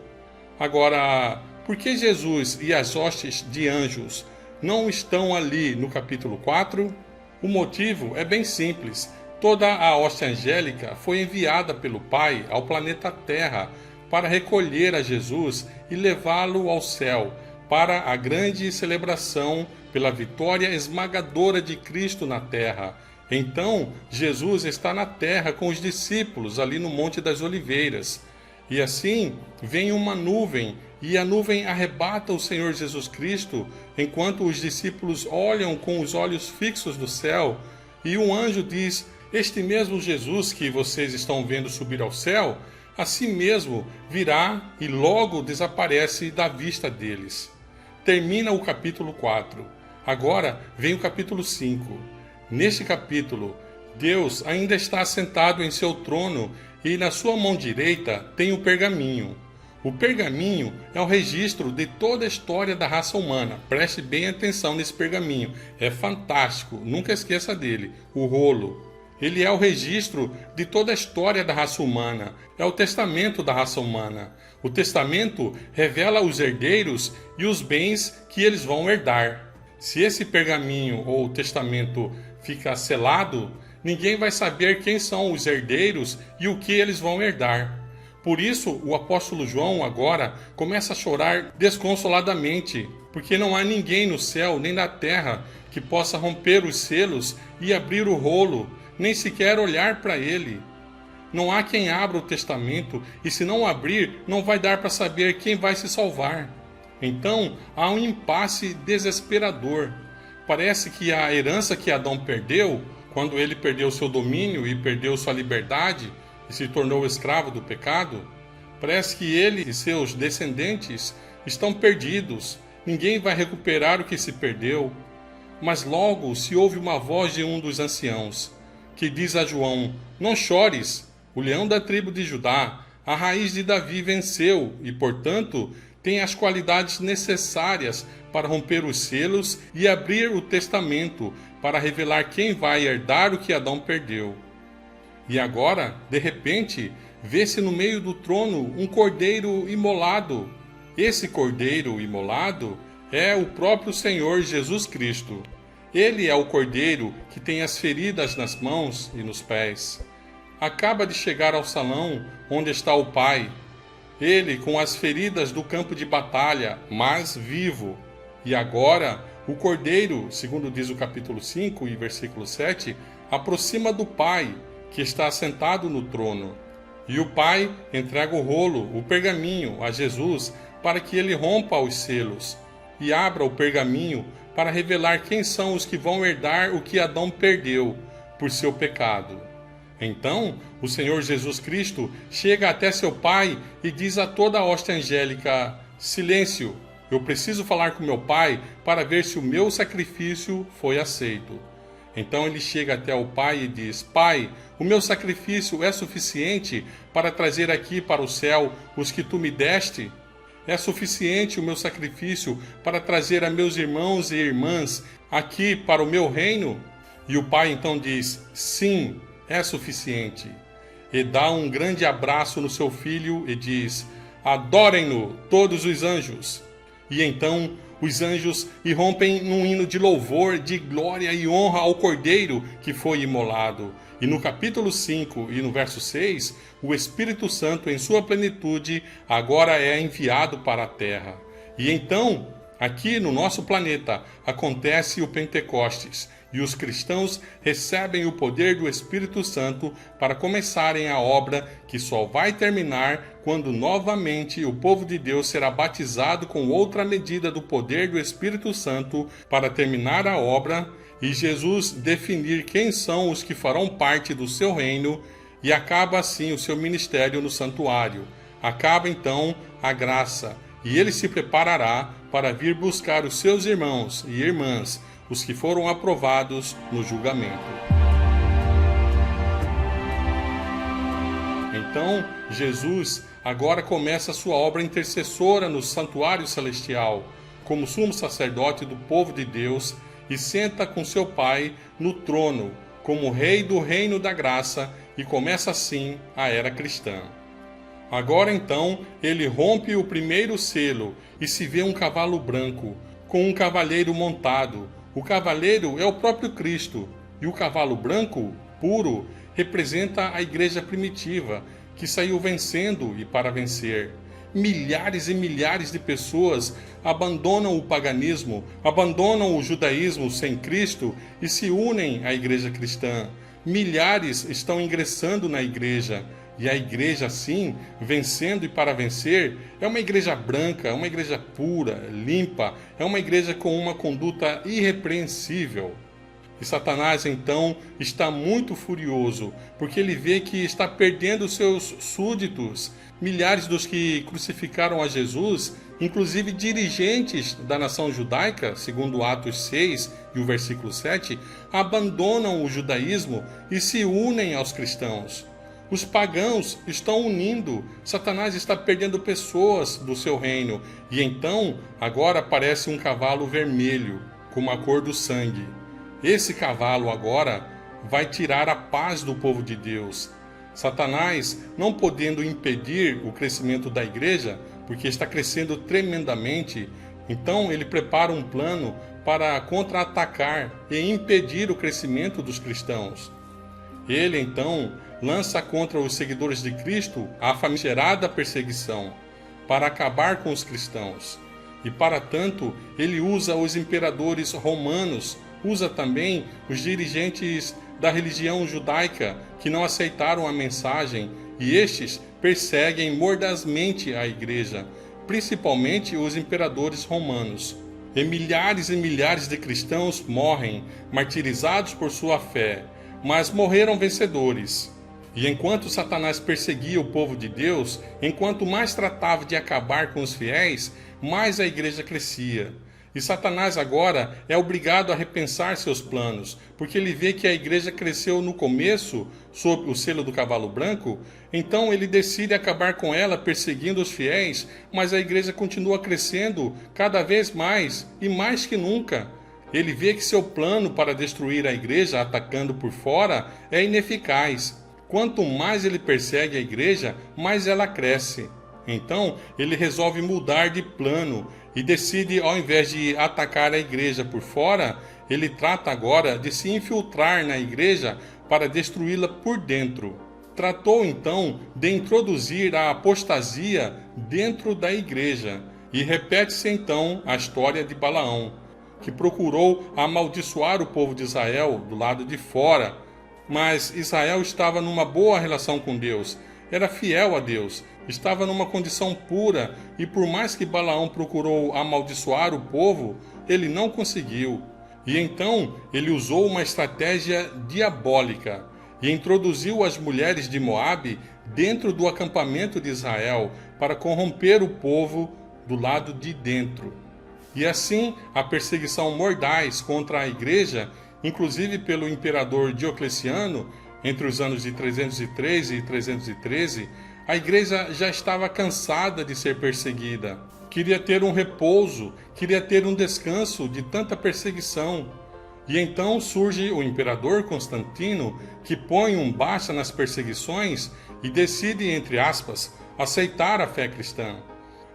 Agora, por que Jesus e as hostes de anjos não estão ali no capítulo 4? O motivo é bem simples. Toda a hoste angélica foi enviada pelo Pai ao planeta Terra para recolher a Jesus e levá-lo ao céu, para a grande celebração pela vitória esmagadora de Cristo na terra. Então, Jesus está na terra com os discípulos ali no Monte das Oliveiras. E assim, vem uma nuvem, e a nuvem arrebata o Senhor Jesus Cristo, enquanto os discípulos olham com os olhos fixos do céu, e um anjo diz: "Este mesmo Jesus que vocês estão vendo subir ao céu, assim mesmo virá e logo desaparece da vista deles." Termina o capítulo 4. Agora vem o capítulo 5. Neste capítulo, Deus ainda está assentado em seu trono e na sua mão direita tem o pergaminho. O pergaminho é o registro de toda a história da raça humana. Preste bem atenção nesse pergaminho. É fantástico, nunca esqueça dele. O rolo. Ele é o registro de toda a história da raça humana. É o testamento da raça humana. O testamento revela os herdeiros e os bens que eles vão herdar. Se esse pergaminho ou testamento fica selado, ninguém vai saber quem são os herdeiros e o que eles vão herdar. Por isso, o apóstolo João agora começa a chorar desconsoladamente, porque não há ninguém no céu nem na terra que possa romper os selos e abrir o rolo, nem sequer olhar para ele. Não há quem abra o testamento, e se não abrir, não vai dar para saber quem vai se salvar. Então, há um impasse desesperador. Parece que a herança que Adão perdeu, quando ele perdeu seu domínio e perdeu sua liberdade e se tornou escravo do pecado, parece que ele e seus descendentes estão perdidos. Ninguém vai recuperar o que se perdeu. Mas logo se ouve uma voz de um dos anciãos, que diz a João: "Não chores, o leão da tribo de Judá, a raiz de Davi venceu e, portanto, tem as qualidades necessárias para romper os selos e abrir o testamento, para revelar quem vai herdar o que Adão perdeu." E agora, de repente, vê-se no meio do trono um cordeiro imolado. Esse cordeiro imolado é o próprio Senhor Jesus Cristo. Ele é o cordeiro que tem as feridas nas mãos e nos pés. acaba de chegar ao salão onde está o pai. Ele com as feridas do campo de batalha, mas vivo. E agora o cordeiro, segundo diz o capítulo 5 e versículo 7, aproxima do pai, que está sentado no trono. E o pai entrega o rolo, o pergaminho, a Jesus, para que ele rompa os selos e abra o pergaminho para revelar quem são os que vão herdar o que Adão perdeu por seu pecado. Então, o Senhor Jesus Cristo chega até seu pai e diz a toda a hoste angélica: silêncio, eu preciso falar com meu pai para ver se o meu sacrifício foi aceito. Então ele chega até o pai e diz: Pai, o meu sacrifício é suficiente para trazer aqui para o céu os que tu me deste? É suficiente o meu sacrifício para trazer a meus irmãos e irmãs aqui para o meu reino? E o pai então diz: sim, é suficiente. E dá um grande abraço no seu filho e diz: adorem-no todos os anjos. E então os anjos irrompem num hino de louvor, de glória e honra ao Cordeiro que foi imolado. E no capítulo 5 e no verso 6, o Espírito Santo em sua plenitude agora é enviado para a terra. E então, aqui no nosso planeta, acontece o Pentecostes, e os cristãos recebem o poder do Espírito Santo para começarem a obra que só vai terminar quando novamente o povo de Deus será batizado com outra medida do poder do Espírito Santo para terminar a obra e Jesus definir quem são os que farão parte do seu reino, e acaba assim o seu ministério no santuário. Acaba então a graça, e ele se preparará para vir buscar os seus irmãos e irmãs, os que foram aprovados no julgamento. Então, Jesus agora começa a sua obra intercessora no santuário celestial, como sumo sacerdote do povo de Deus, e senta com seu Pai no trono, como rei do reino da graça, e começa assim a era cristã. Agora então, ele rompe o primeiro selo, e se vê um cavalo branco, com um cavaleiro montado. O cavaleiro é o próprio Cristo, e o cavalo branco, puro, representa a igreja primitiva, que saiu vencendo e para vencer. Milhares e milhares de pessoas abandonam o paganismo, abandonam o judaísmo sem Cristo e se unem à igreja cristã. Milhares estão ingressando na igreja, e a igreja, assim, vencendo e para vencer, é uma igreja branca, é uma igreja pura, limpa, é uma igreja com uma conduta irrepreensível. E Satanás, então, está muito furioso, porque ele vê que está perdendo seus súditos. Milhares dos que crucificaram a Jesus, inclusive dirigentes da nação judaica, segundo Atos 6 e o versículo 7, abandonam o judaísmo e se unem aos cristãos. Os pagãos estão unindo, Satanás está perdendo pessoas do seu reino, e então agora aparece um cavalo vermelho, como a cor do sangue. Esse cavalo agora vai tirar a paz do povo de Deus. Satanás, não podendo impedir o crescimento da igreja, porque está crescendo tremendamente, então ele prepara um plano para contra-atacar e impedir o crescimento dos cristãos. Ele então lança contra os seguidores de Cristo a famigerada perseguição, para acabar com os cristãos. E para tanto, ele usa os imperadores romanos, usa também os dirigentes da religião judaica que não aceitaram a mensagem, e estes perseguem mordazmente a igreja, principalmente os imperadores romanos. E milhares de cristãos morrem, martirizados por sua fé, mas morreram vencedores. E enquanto Satanás perseguia o povo de Deus, enquanto mais tratava de acabar com os fiéis, mais a igreja crescia. E Satanás agora é obrigado a repensar seus planos, porque ele vê que a igreja cresceu no começo, sob o selo do cavalo branco, então ele decide acabar com ela perseguindo os fiéis, mas a igreja continua crescendo cada vez mais e mais que nunca. Ele vê que seu plano para destruir a igreja atacando por fora é ineficaz. Quanto mais ele persegue a igreja, mais ela cresce. Então, ele resolve mudar de plano e decide, ao invés de atacar a igreja por fora, ele trata agora de se infiltrar na igreja para destruí-la por dentro. tratou então de introduzir a apostasia dentro da igreja. E repete-se então a história de Balaão, que procurou amaldiçoar o povo de Israel do lado de fora. Mas Israel estava numa boa relação com Deus, era fiel a Deus, estava numa condição pura, e por mais que Balaão procurou amaldiçoar o povo, ele não conseguiu. E então ele usou uma estratégia diabólica e introduziu as mulheres de Moabe dentro do acampamento de Israel para corromper o povo do lado de dentro. E assim a perseguição mordaz contra a igreja, inclusive pelo imperador Diocleciano, entre os anos de 313 e 313, a igreja já estava cansada de ser perseguida. Queria ter um repouso, queria ter um descanso de tanta perseguição. E então surge o imperador Constantino, que põe um basta nas perseguições e decide, entre aspas, aceitar a fé cristã.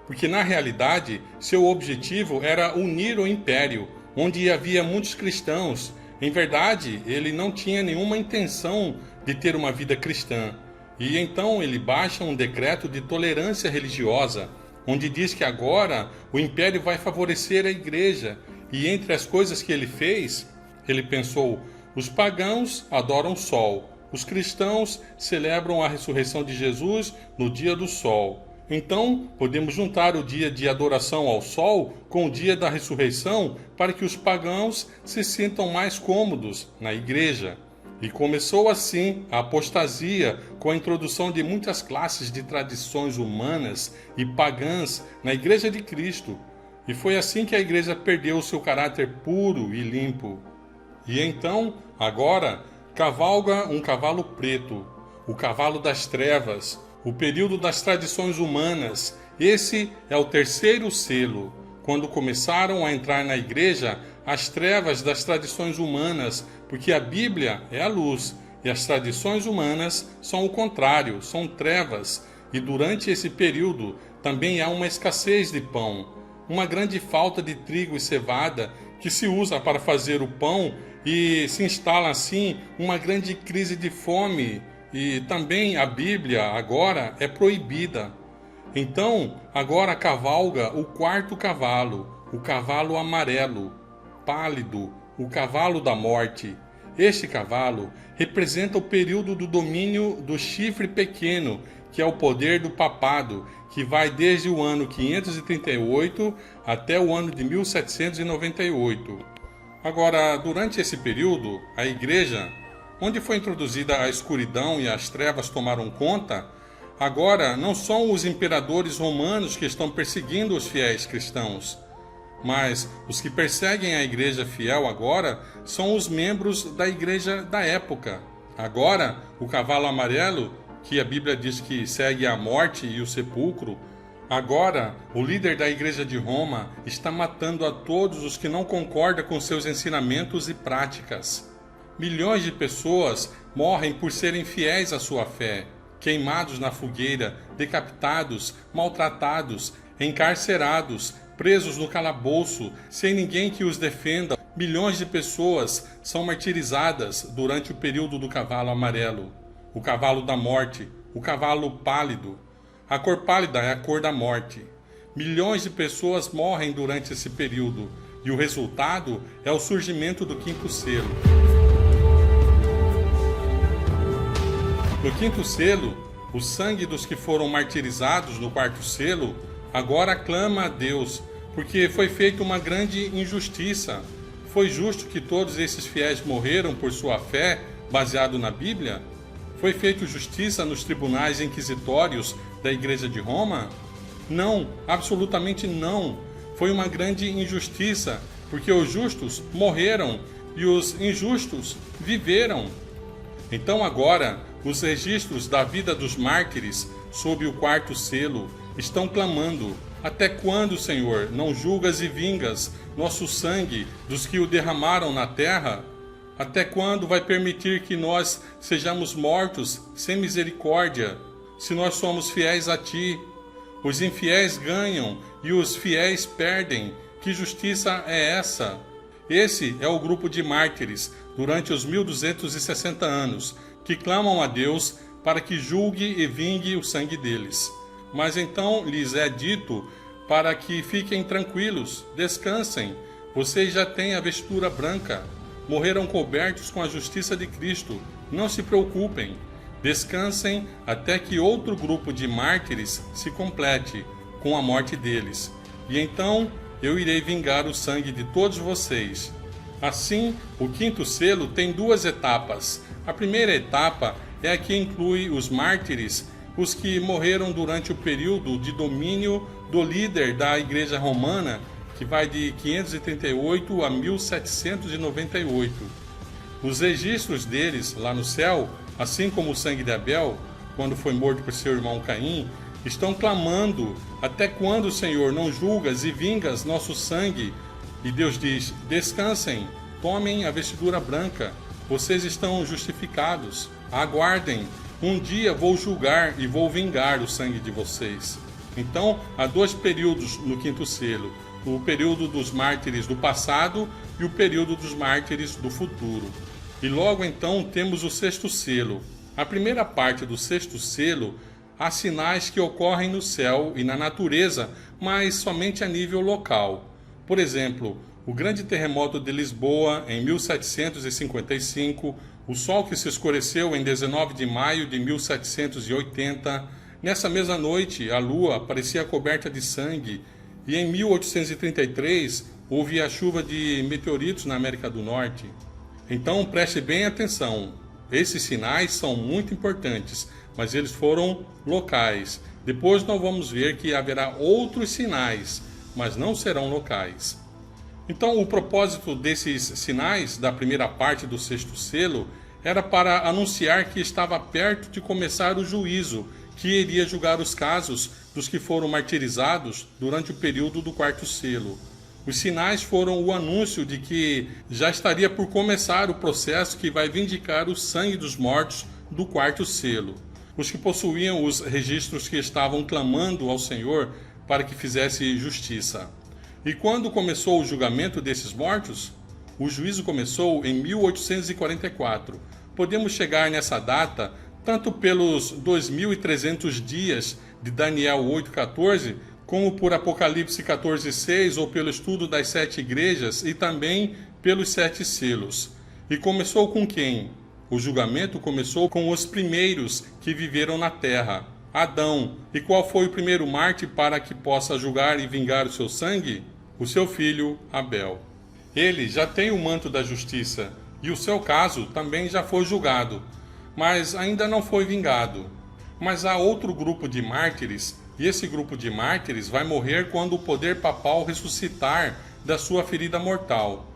Porque na realidade, seu objetivo era unir o império, onde havia muitos cristãos. Em verdade, ele não tinha nenhuma intenção de ter uma vida cristã. E então ele baixa um decreto de tolerância religiosa, onde diz que agora o império vai favorecer a igreja. E entre as coisas que ele fez, ele pensou: os pagãos adoram o sol, os cristãos celebram a ressurreição de Jesus no dia do sol. Então, podemos juntar o dia de adoração ao sol com o dia da ressurreição para que os pagãos se sintam mais cômodos na igreja. E começou assim a apostasia com a introdução de muitas classes de tradições humanas e pagãs na Igreja de Cristo. E foi assim que a igreja perdeu o seu caráter puro e limpo. E então, agora, cavalga um cavalo preto, o cavalo das trevas, o período das tradições humanas. Esse é o terceiro selo, quando começaram a entrar na igreja as trevas das tradições humanas, porque a Bíblia é a luz e as tradições humanas são o contrário, são trevas. E durante esse período também há uma escassez de pão, uma grande falta de trigo e cevada que se usa para fazer o pão, e se instala assim uma grande crise de fome. E também a Bíblia agora é proibida. Então, agora cavalga o quarto cavalo, o cavalo amarelo, pálido, o cavalo da morte. Este cavalo representa o período do domínio do chifre pequeno, que é o poder do papado, que vai desde o ano 538 até o ano de 1798. Agora, durante esse período, a igreja, onde foi introduzida a escuridão e as trevas tomaram conta, agora não são os imperadores romanos que estão perseguindo os fiéis cristãos, mas os que perseguem a igreja fiel agora são os membros da igreja da época. Agora, o cavalo amarelo, que a Bíblia diz que segue a morte e o sepulcro, agora o líder da igreja de Roma está matando a todos os que não concordam com seus ensinamentos e práticas. Milhões de pessoas morrem por serem fiéis à sua fé, queimados na fogueira, decapitados, maltratados, encarcerados, presos no calabouço, sem ninguém que os defenda. Milhões de pessoas são martirizadas durante o período do cavalo amarelo, o cavalo da morte, o cavalo pálido. A cor pálida é a cor da morte. Milhões de pessoas morrem durante esse período, e o resultado é o surgimento do quinto selo. No quinto selo, o sangue dos que foram martirizados no quarto selo agora clama a Deus, porque foi feita uma grande injustiça. Foi justo que todos esses fiéis morreram por sua fé, baseado na Bíblia? Foi feita justiça nos tribunais inquisitórios da Igreja de Roma? Não, absolutamente não. Foi uma grande injustiça, porque os justos morreram e os injustos viveram. Então agora, os registros da vida dos mártires, sob o quarto selo, estão clamando: até quando, Senhor, não julgas e vingas nosso sangue dos que o derramaram na terra? Até quando vai permitir que nós sejamos mortos sem misericórdia, se nós somos fiéis a Ti? Os infiéis ganham e os fiéis perdem. Que justiça é essa? Esse é o grupo de mártires durante os 1260 anos, que clamam a Deus para que julgue e vingue o sangue deles. Mas então lhes é dito para que fiquem tranquilos, descansem, vocês já têm a vestura branca, morreram cobertos com a justiça de Cristo, não se preocupem, descansem até que outro grupo de mártires se complete com a morte deles, e então eu irei vingar o sangue de todos vocês. Assim, o quinto selo tem duas etapas. A primeira etapa é a que inclui os mártires, os que morreram durante o período de domínio do líder da Igreja Romana, que vai de 538 a 1798. Os registros deles lá no céu, assim como o sangue de Abel, quando foi morto por seu irmão Caim, estão clamando: até quando, Senhor, não julgas e vingas nosso sangue? E Deus diz: descansem, tomem a vestidura branca, vocês estão justificados, aguardem, um dia vou julgar e vou vingar o sangue de vocês. Então, há dois períodos no quinto selo: o período dos mártires do passado e o período dos mártires do futuro. E logo então temos o sexto selo. A primeira parte do sexto selo, há sinais que ocorrem no céu e na natureza, mas somente a nível local. Por exemplo, o grande terremoto de Lisboa em 1755, o sol que se escureceu em 19 de maio de 1780, nessa mesma noite a lua parecia coberta de sangue, e em 1833 houve a chuva de meteoritos na América do Norte. Então preste bem atenção, esses sinais são muito importantes, mas eles foram locais. Depois nós vamos ver que haverá outros sinais, mas não serão locais. Então, o propósito desses sinais, da primeira parte do sexto selo, era para anunciar que estava perto de começar o juízo, que iria julgar os casos dos que foram martirizados durante o período do quarto selo. Os sinais foram o anúncio de que já estaria por começar o processo que vai vindicar o sangue dos mortos do quarto selo. Os que possuíam os registros que estavam clamando ao Senhor para que fizesse justiça. E quando começou o julgamento desses mortos? O juízo começou em 1844. Podemos chegar nessa data tanto pelos 2.300 dias de Daniel 8,14, como por Apocalipse 14,6, ou pelo estudo das 7 igrejas e também pelos 7 selos. E começou com quem? O julgamento começou com os primeiros que viveram na terra, Adão. E qual foi o primeiro mártir para que possa julgar e vingar o seu sangue? O seu filho Abel. Ele já tem o manto da justiça, e o seu caso também já foi julgado, mas ainda não foi vingado. Mas há outro grupo de mártires, e esse grupo de mártires vai morrer quando o poder papal ressuscitar da sua ferida mortal.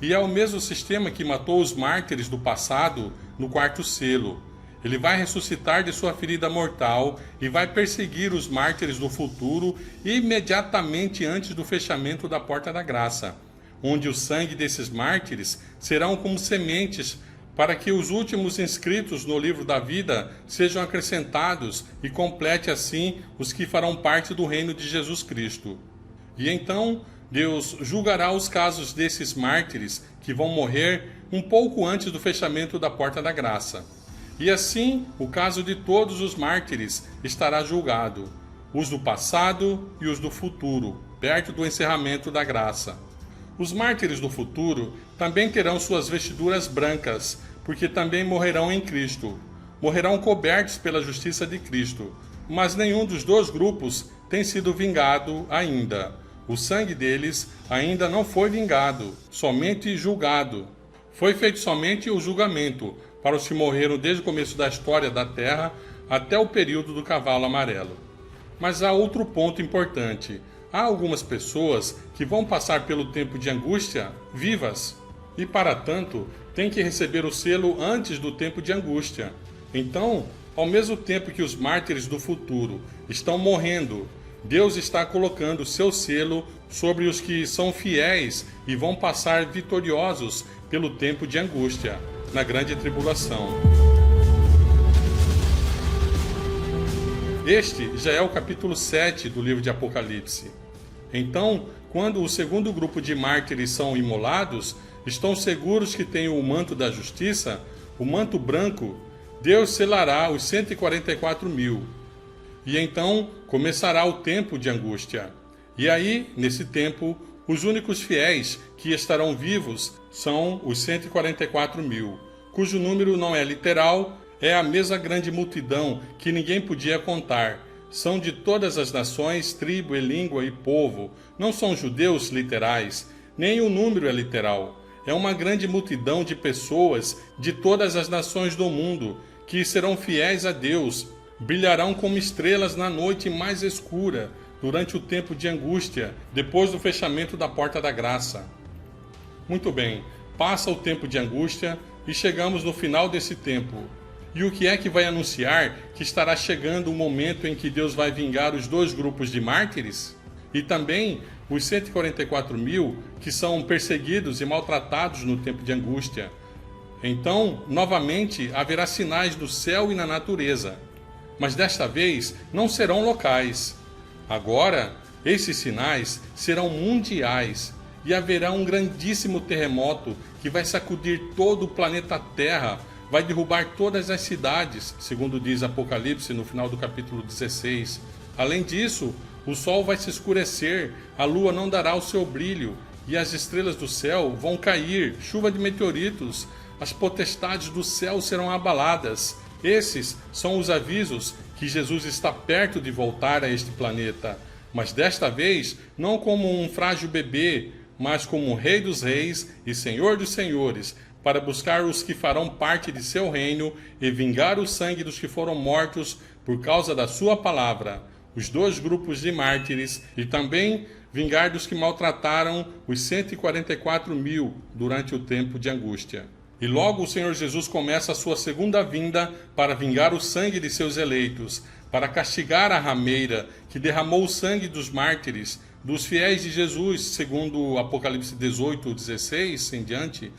E é o mesmo sistema que matou os mártires do passado no quarto selo. Ele vai ressuscitar de sua ferida mortal e vai perseguir os mártires do futuro imediatamente antes do fechamento da porta da graça, onde o sangue desses mártires serão como sementes para que os últimos inscritos no livro da vida sejam acrescentados e complete assim os que farão parte do reino de Jesus Cristo. E então Deus julgará os casos desses mártires que vão morrer um pouco antes do fechamento da porta da graça. E assim, o caso de todos os mártires estará julgado, os do passado e os do futuro, perto do encerramento da graça. Os mártires do futuro também terão suas vestiduras brancas, porque também morrerão em Cristo. Morrerão cobertos pela justiça de Cristo, mas nenhum dos dois grupos tem sido vingado ainda. O sangue deles ainda não foi vingado, somente julgado. Foi feito somente o julgamento para os que morreram desde o começo da história da Terra até o período do cavalo amarelo. Mas há outro ponto importante. Há algumas pessoas que vão passar pelo tempo de angústia vivas, e para tanto têm que receber o selo antes do tempo de angústia. Então, ao mesmo tempo que os mártires do futuro estão morrendo, Deus está colocando o seu selo sobre os que são fiéis e vão passar vitoriosos pelo tempo de angústia, na grande tribulação. Este já é o capítulo 7 do livro de Apocalipse. Então, quando o segundo grupo de mártires são imolados, estão seguros que têm o manto da justiça, o manto branco, Deus selará os 144 mil. E então começará o tempo de angústia. E aí, nesse tempo, os únicos fiéis que estarão vivos são os 144 mil, cujo número não é literal, é a mesma grande multidão que ninguém podia contar. São de todas as nações, tribo e língua e povo. Não são judeus literais, nem o número é literal. É uma grande multidão de pessoas de todas as nações do mundo que serão fiéis a Deus, brilharão como estrelas na noite mais escura, durante o tempo de angústia, depois do fechamento da porta da graça. Muito bem, passa o tempo de angústia e chegamos no final desse tempo. E o que é que vai anunciar que estará chegando o momento em que Deus vai vingar os dois grupos de mártires? E também os 144 mil que são perseguidos e maltratados no tempo de angústia. Então, novamente, haverá sinais no céu e na natureza. Mas desta vez não serão locais. Agora, esses sinais serão mundiais e haverá um grandíssimo terremoto que vai sacudir todo o planeta Terra, vai derrubar todas as cidades, segundo diz Apocalipse no final do capítulo 16. Além disso, o sol vai se escurecer, a lua não dará o seu brilho e as estrelas do céu vão cair, chuva de meteoritos, as potestades do céu serão abaladas. Esses são os avisos que Jesus está perto de voltar a este planeta, mas desta vez não como um frágil bebê, mas como Rei dos Reis e Senhor dos Senhores, para buscar os que farão parte de seu reino e vingar o sangue dos que foram mortos por causa da sua palavra, os dois grupos de mártires, e também vingar dos que maltrataram os 144 mil durante o tempo de angústia. E logo o Senhor Jesus começa a sua segunda vinda para vingar o sangue de seus eleitos, para castigar a rameira que derramou o sangue dos mártires, dos fiéis de Jesus, segundo Apocalipse 18, 16 em diante.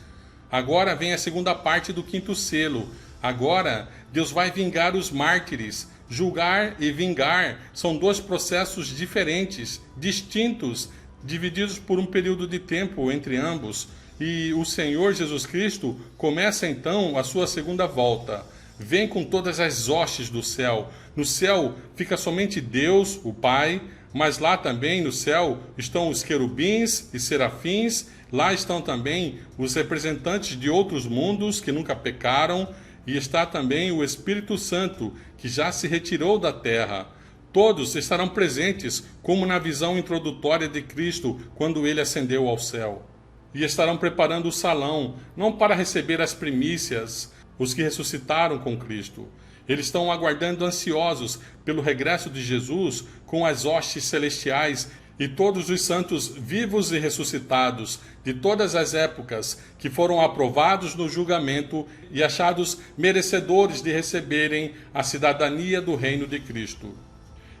Agora vem a segunda parte do quinto selo. Agora Deus vai vingar os mártires. Julgar e vingar são dois processos diferentes, distintos, divididos por um período de tempo entre ambos. E o Senhor Jesus Cristo começa então a sua segunda volta. Vem com todas as hostes do céu. No céu fica somente Deus, o Pai, mas lá também no céu estão os querubins e serafins. Lá estão também os representantes de outros mundos que nunca pecaram. E está também o Espírito Santo, que já se retirou da terra. Todos estarão presentes, como na visão introdutória de Cristo, quando ele ascendeu ao céu. E estarão preparando o salão, não para receber as primícias, os que ressuscitaram com Cristo. Eles estão aguardando ansiosos pelo regresso de Jesus com as hostes celestiais e todos os santos vivos e ressuscitados de todas as épocas que foram aprovados no julgamento e achados merecedores de receberem a cidadania do reino de Cristo.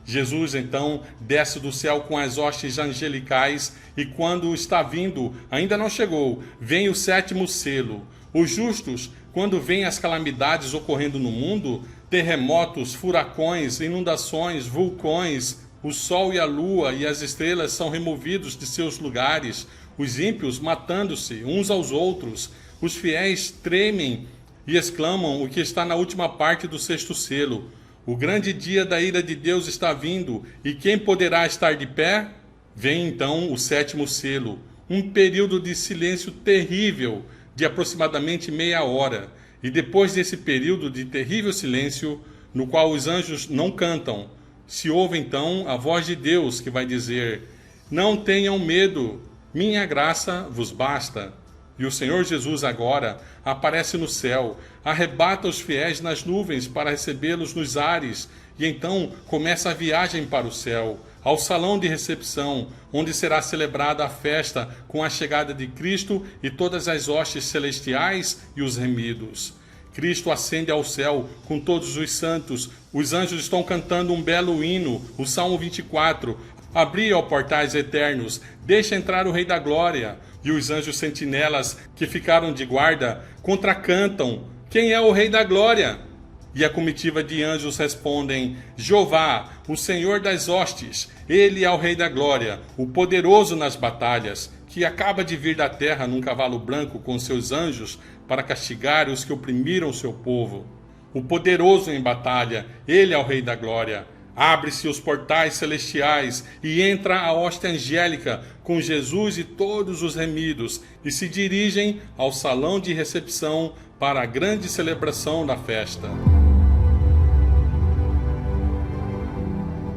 Jesus, então, desce do céu com as hostes angelicais e quando está vindo, ainda não chegou, vem o sétimo selo. Os justos, quando veem as calamidades ocorrendo no mundo, terremotos, furacões, inundações, vulcões, o sol e a lua e as estrelas são removidos de seus lugares, os ímpios matando-se uns aos outros, os fiéis tremem e exclamam o que está na última parte do sexto selo. O grande dia da ira de Deus está vindo, e quem poderá estar de pé? Vem então o sétimo selo, um período de silêncio terrível, de aproximadamente meia hora. E depois desse período de terrível silêncio, no qual os anjos não cantam, se ouve então a voz de Deus que vai dizer: não tenham medo, minha graça vos basta. E o Senhor Jesus agora aparece no céu, arrebata os fiéis nas nuvens para recebê-los nos ares, e então começa a viagem para o céu, ao salão de recepção, onde será celebrada a festa com a chegada de Cristo e todas as hostes celestiais e os remidos. Cristo ascende ao céu com todos os santos, os anjos estão cantando um belo hino, o Salmo 24, abri, ó portais eternos, deixa entrar o Rei da Glória. E os anjos sentinelas que ficaram de guarda contracantam: quem é o Rei da Glória? E a comitiva de anjos respondem: Jeová, o Senhor das hostes, ele é o Rei da Glória, o poderoso nas batalhas, que acaba de vir da terra num cavalo branco com seus anjos para castigar os que oprimiram seu povo. o poderoso em batalha, ele é o Rei da Glória. Abre-se os portais celestiais e entra a hóstia angélica com Jesus e todos os remidos e se dirigem ao salão de recepção para a grande celebração da festa.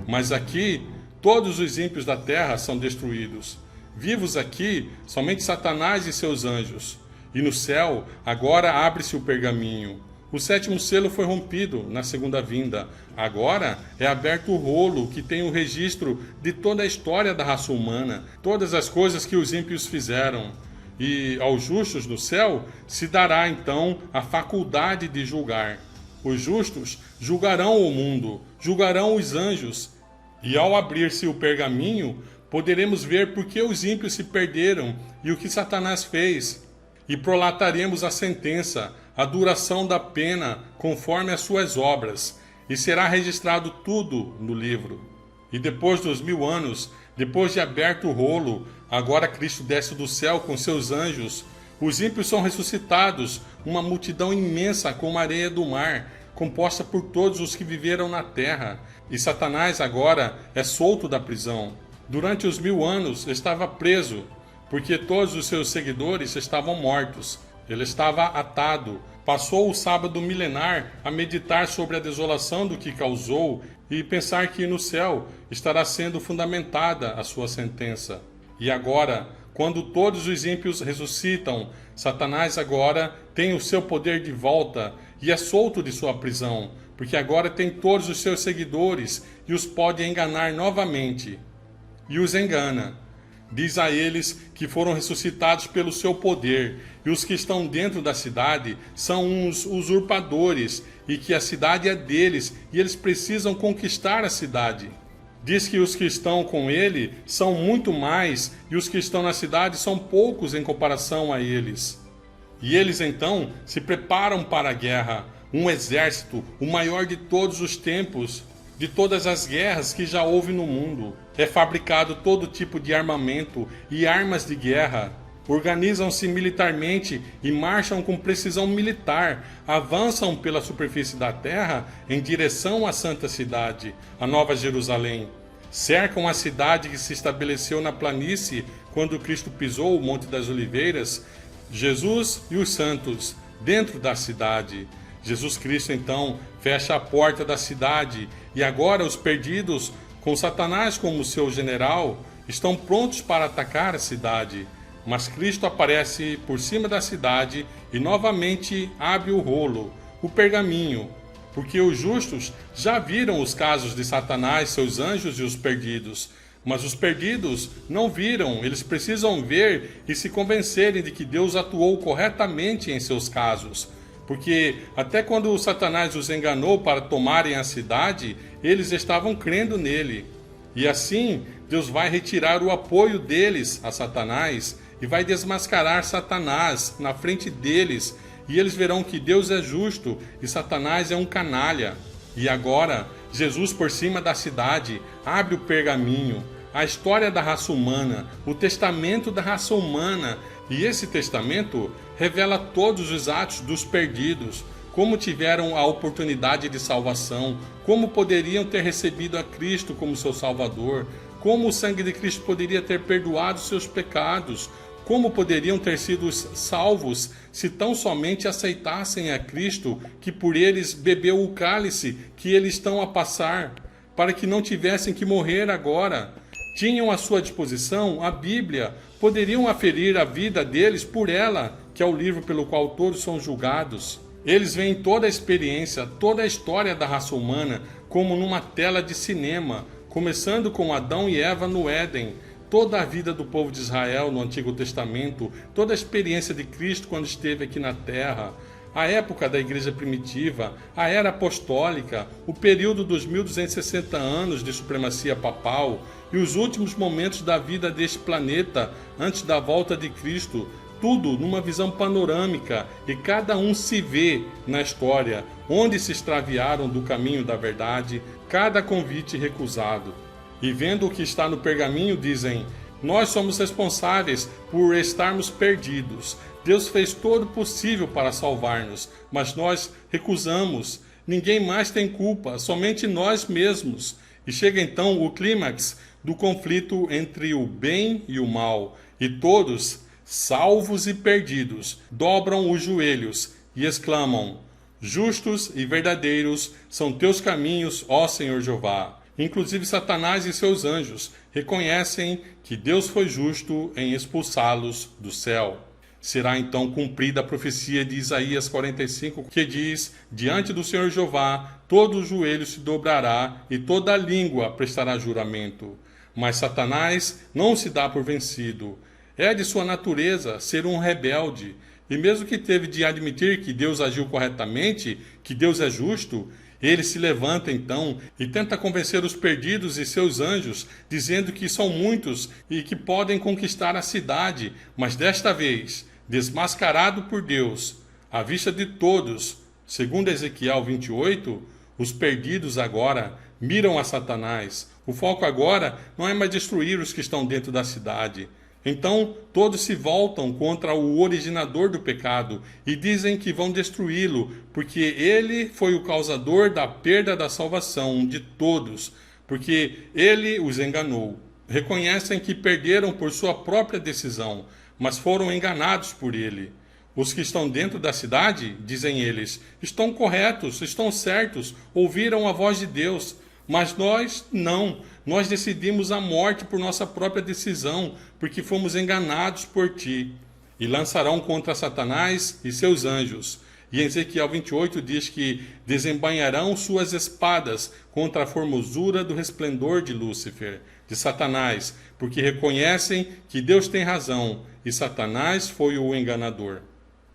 Mas aqui, todos os ímpios da terra são destruídos. Vivos aqui, somente Satanás e seus anjos. E no céu, agora abre-se o pergaminho. O 7º selo foi rompido na segunda vinda. Agora é aberto o rolo que tem o registro de toda a história da raça humana, todas as coisas que os ímpios fizeram. E aos justos no céu se dará então a faculdade de julgar. Os justos julgarão o mundo, julgarão os anjos. E ao abrir-se o pergaminho, poderemos ver por que os ímpios se perderam e o que Satanás fez. E prolataremos a sentença, a duração da pena, conforme as suas obras, e será registrado tudo no livro. E depois dos 1000 anos, depois de aberto o rolo, agora Cristo desce do céu com seus anjos. Os ímpios são ressuscitados, uma multidão imensa como a areia do mar, composta por todos os que viveram na terra. E Satanás agora é solto da prisão. Durante os 1000 anos estava preso, porque todos os seus seguidores estavam mortos. Ele estava atado. Passou o sábado milenar a meditar sobre a desolação do que causou e pensar que no céu estará sendo fundamentada a sua sentença. E agora, quando todos os ímpios ressuscitam, Satanás agora tem o seu poder de volta e é solto de sua prisão, porque agora tem todos os seus seguidores e os pode enganar novamente. E os engana. Diz a eles que foram ressuscitados pelo seu poder, e os que estão dentro da cidade são uns usurpadores, e que a cidade é deles, e eles precisam conquistar a cidade. Diz que os que estão com ele são muito mais, e os que estão na cidade são poucos em comparação a eles. E eles então se preparam para a guerra, um exército, o maior de todos os tempos, de todas as guerras que já houve no mundo. É fabricado todo tipo de armamento e armas de guerra. Organizam-se militarmente e marcham com precisão militar. Avançam pela superfície da terra em direção à santa cidade, a Nova Jerusalém. Cercam a cidade que se estabeleceu na planície quando Cristo pisou o Monte das Oliveiras, Jesus e os santos dentro da cidade. Jesus Cristo então fecha a porta da cidade e agora os perdidos, com Satanás como seu general, estão prontos para atacar a cidade. Mas Cristo aparece por cima da cidade e novamente abre o rolo, o pergaminho, porque os justos já viram os casos de Satanás, seus anjos e os perdidos. Mas os perdidos não viram, eles precisam ver e se convencerem de que Deus atuou corretamente em seus casos. Porque até quando Satanás os enganou para tomarem a cidade, eles estavam crendo nele. E assim, Deus vai retirar o apoio deles a Satanás e vai desmascarar Satanás na frente deles. E eles verão que Deus é justo e Satanás é um canalha. E agora, Jesus por cima da cidade abre o pergaminho, a história da raça humana, o testamento da raça humana. E esse testamento revela todos os atos dos perdidos, como tiveram a oportunidade de salvação, como poderiam ter recebido a Cristo como seu Salvador, como o sangue de Cristo poderia ter perdoado seus pecados, como poderiam ter sido salvos se tão somente aceitassem a Cristo, que por eles bebeu o cálice que eles estão a passar, para que não tivessem que morrer agora. Tinham à sua disposição a Bíblia, poderiam aferir a vida deles por ela, que é o livro pelo qual todos são julgados. Eles veem toda a experiência, toda a história da raça humana como numa tela de cinema, começando com Adão e Eva no Éden, toda a vida do povo de Israel no Antigo Testamento, toda a experiência de Cristo quando esteve aqui na terra, a época da igreja primitiva, a era apostólica, o período dos 1260 anos de supremacia papal e os últimos momentos da vida deste planeta antes da volta de Cristo, tudo numa visão panorâmica, e cada um se vê na história, onde se extraviaram do caminho da verdade, cada convite recusado. E vendo o que está no pergaminho, dizem: Nós somos responsáveis por estarmos perdidos. Deus fez todo o possível para salvar-nos, mas nós recusamos. Ninguém mais tem culpa, somente nós mesmos. E chega então o clímax do conflito entre o bem e o mal. E todos, salvos e perdidos, dobram os joelhos e exclamam: justos e verdadeiros são teus caminhos, ó Senhor Jeová. Inclusive Satanás e seus anjos reconhecem que Deus foi justo em expulsá-los do céu. Será então cumprida a profecia de Isaías 45, que diz: diante do Senhor Jeová todo o joelho se dobrará e toda a língua prestará juramento. Mas Satanás não se dá por vencido. É de sua natureza ser um rebelde. E mesmo que teve de admitir que Deus agiu corretamente, que Deus é justo, ele se levanta então e tenta convencer os perdidos e seus anjos, dizendo que são muitos e que podem conquistar a cidade, mas desta vez, desmascarado por Deus, à vista de todos, segundo Ezequiel 28, os perdidos agora miram a Satanás. O foco agora não é mais destruir os que estão dentro da cidade. Então todos se voltam contra o originador do pecado e dizem que vão destruí-lo, porque ele foi o causador da perda da salvação de todos, porque ele os enganou. Reconhecem que perderam por sua própria decisão, mas foram enganados por ele. Os que estão dentro da cidade, dizem eles, estão corretos, estão certos, ouviram a voz de Deus. Mas nós não, nós decidimos a morte por nossa própria decisão, porque fomos enganados por ti. E lançarão contra Satanás e seus anjos. E em Ezequiel 28 diz que desembainharão suas espadas contra a formosura do resplendor de Lúcifer, de Satanás, porque reconhecem que Deus tem razão e Satanás foi o enganador.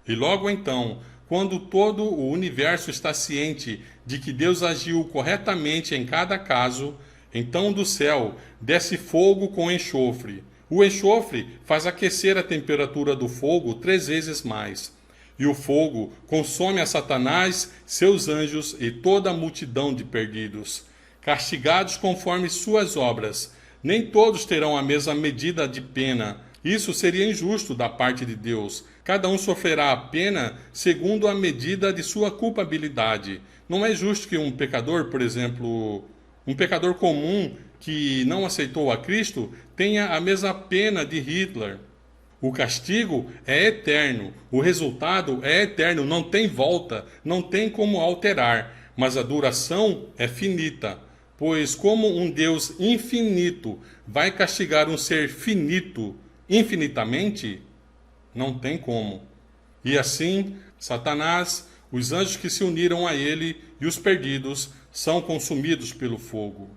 E logo então, quando todo o universo está ciente de que Deus agiu corretamente em cada caso, então do céu desce fogo com enxofre. O enxofre faz aquecer a temperatura do fogo 3 vezes mais. E o fogo consome a Satanás, seus anjos e toda a multidão de perdidos, castigados conforme suas obras. Nem todos terão a mesma medida de pena. Isso seria injusto da parte de Deus. Cada um sofrerá a pena segundo a medida de sua culpabilidade. Não é justo que um pecador, por exemplo, um pecador comum que não aceitou a Cristo, tenha a mesma pena de Hitler. O castigo é eterno, o resultado é eterno, não tem volta, não tem como alterar, mas a duração é finita. Pois como um Deus infinito vai castigar um ser finito infinitamente, não tem como. E assim, Satanás, os anjos que se uniram a ele e os perdidos são consumidos pelo fogo.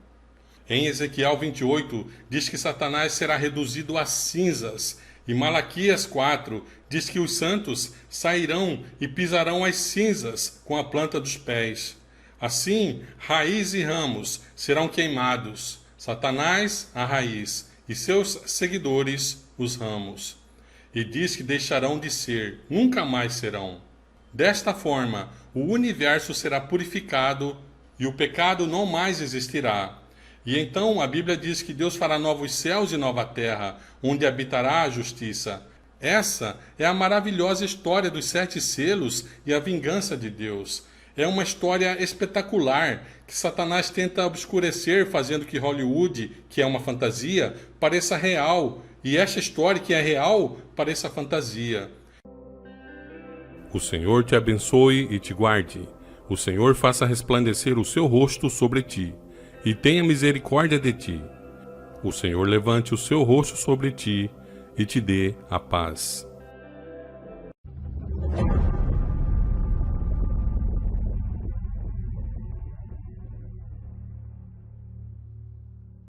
Em Ezequiel 28 diz que Satanás será reduzido a cinzas. E Malaquias 4 diz que os santos sairão e pisarão as cinzas com a planta dos pés. Assim, raiz e ramos serão queimados, Satanás a raiz e seus seguidores os ramos. E diz que deixarão de ser, nunca mais serão. Desta forma, o universo será purificado e o pecado não mais existirá. E então a Bíblia diz que Deus fará novos céus e nova terra, onde habitará a justiça. Essa é a maravilhosa história dos 7 selos e a vingança de Deus. É uma história espetacular que Satanás tenta obscurecer, fazendo que Hollywood, que é uma fantasia, pareça real, e esta história que é real pareça fantasia. O Senhor te abençoe e te guarde. O Senhor faça resplandecer o seu rosto sobre ti e tenha misericórdia de ti. O Senhor levante o seu rosto sobre ti e te dê a paz.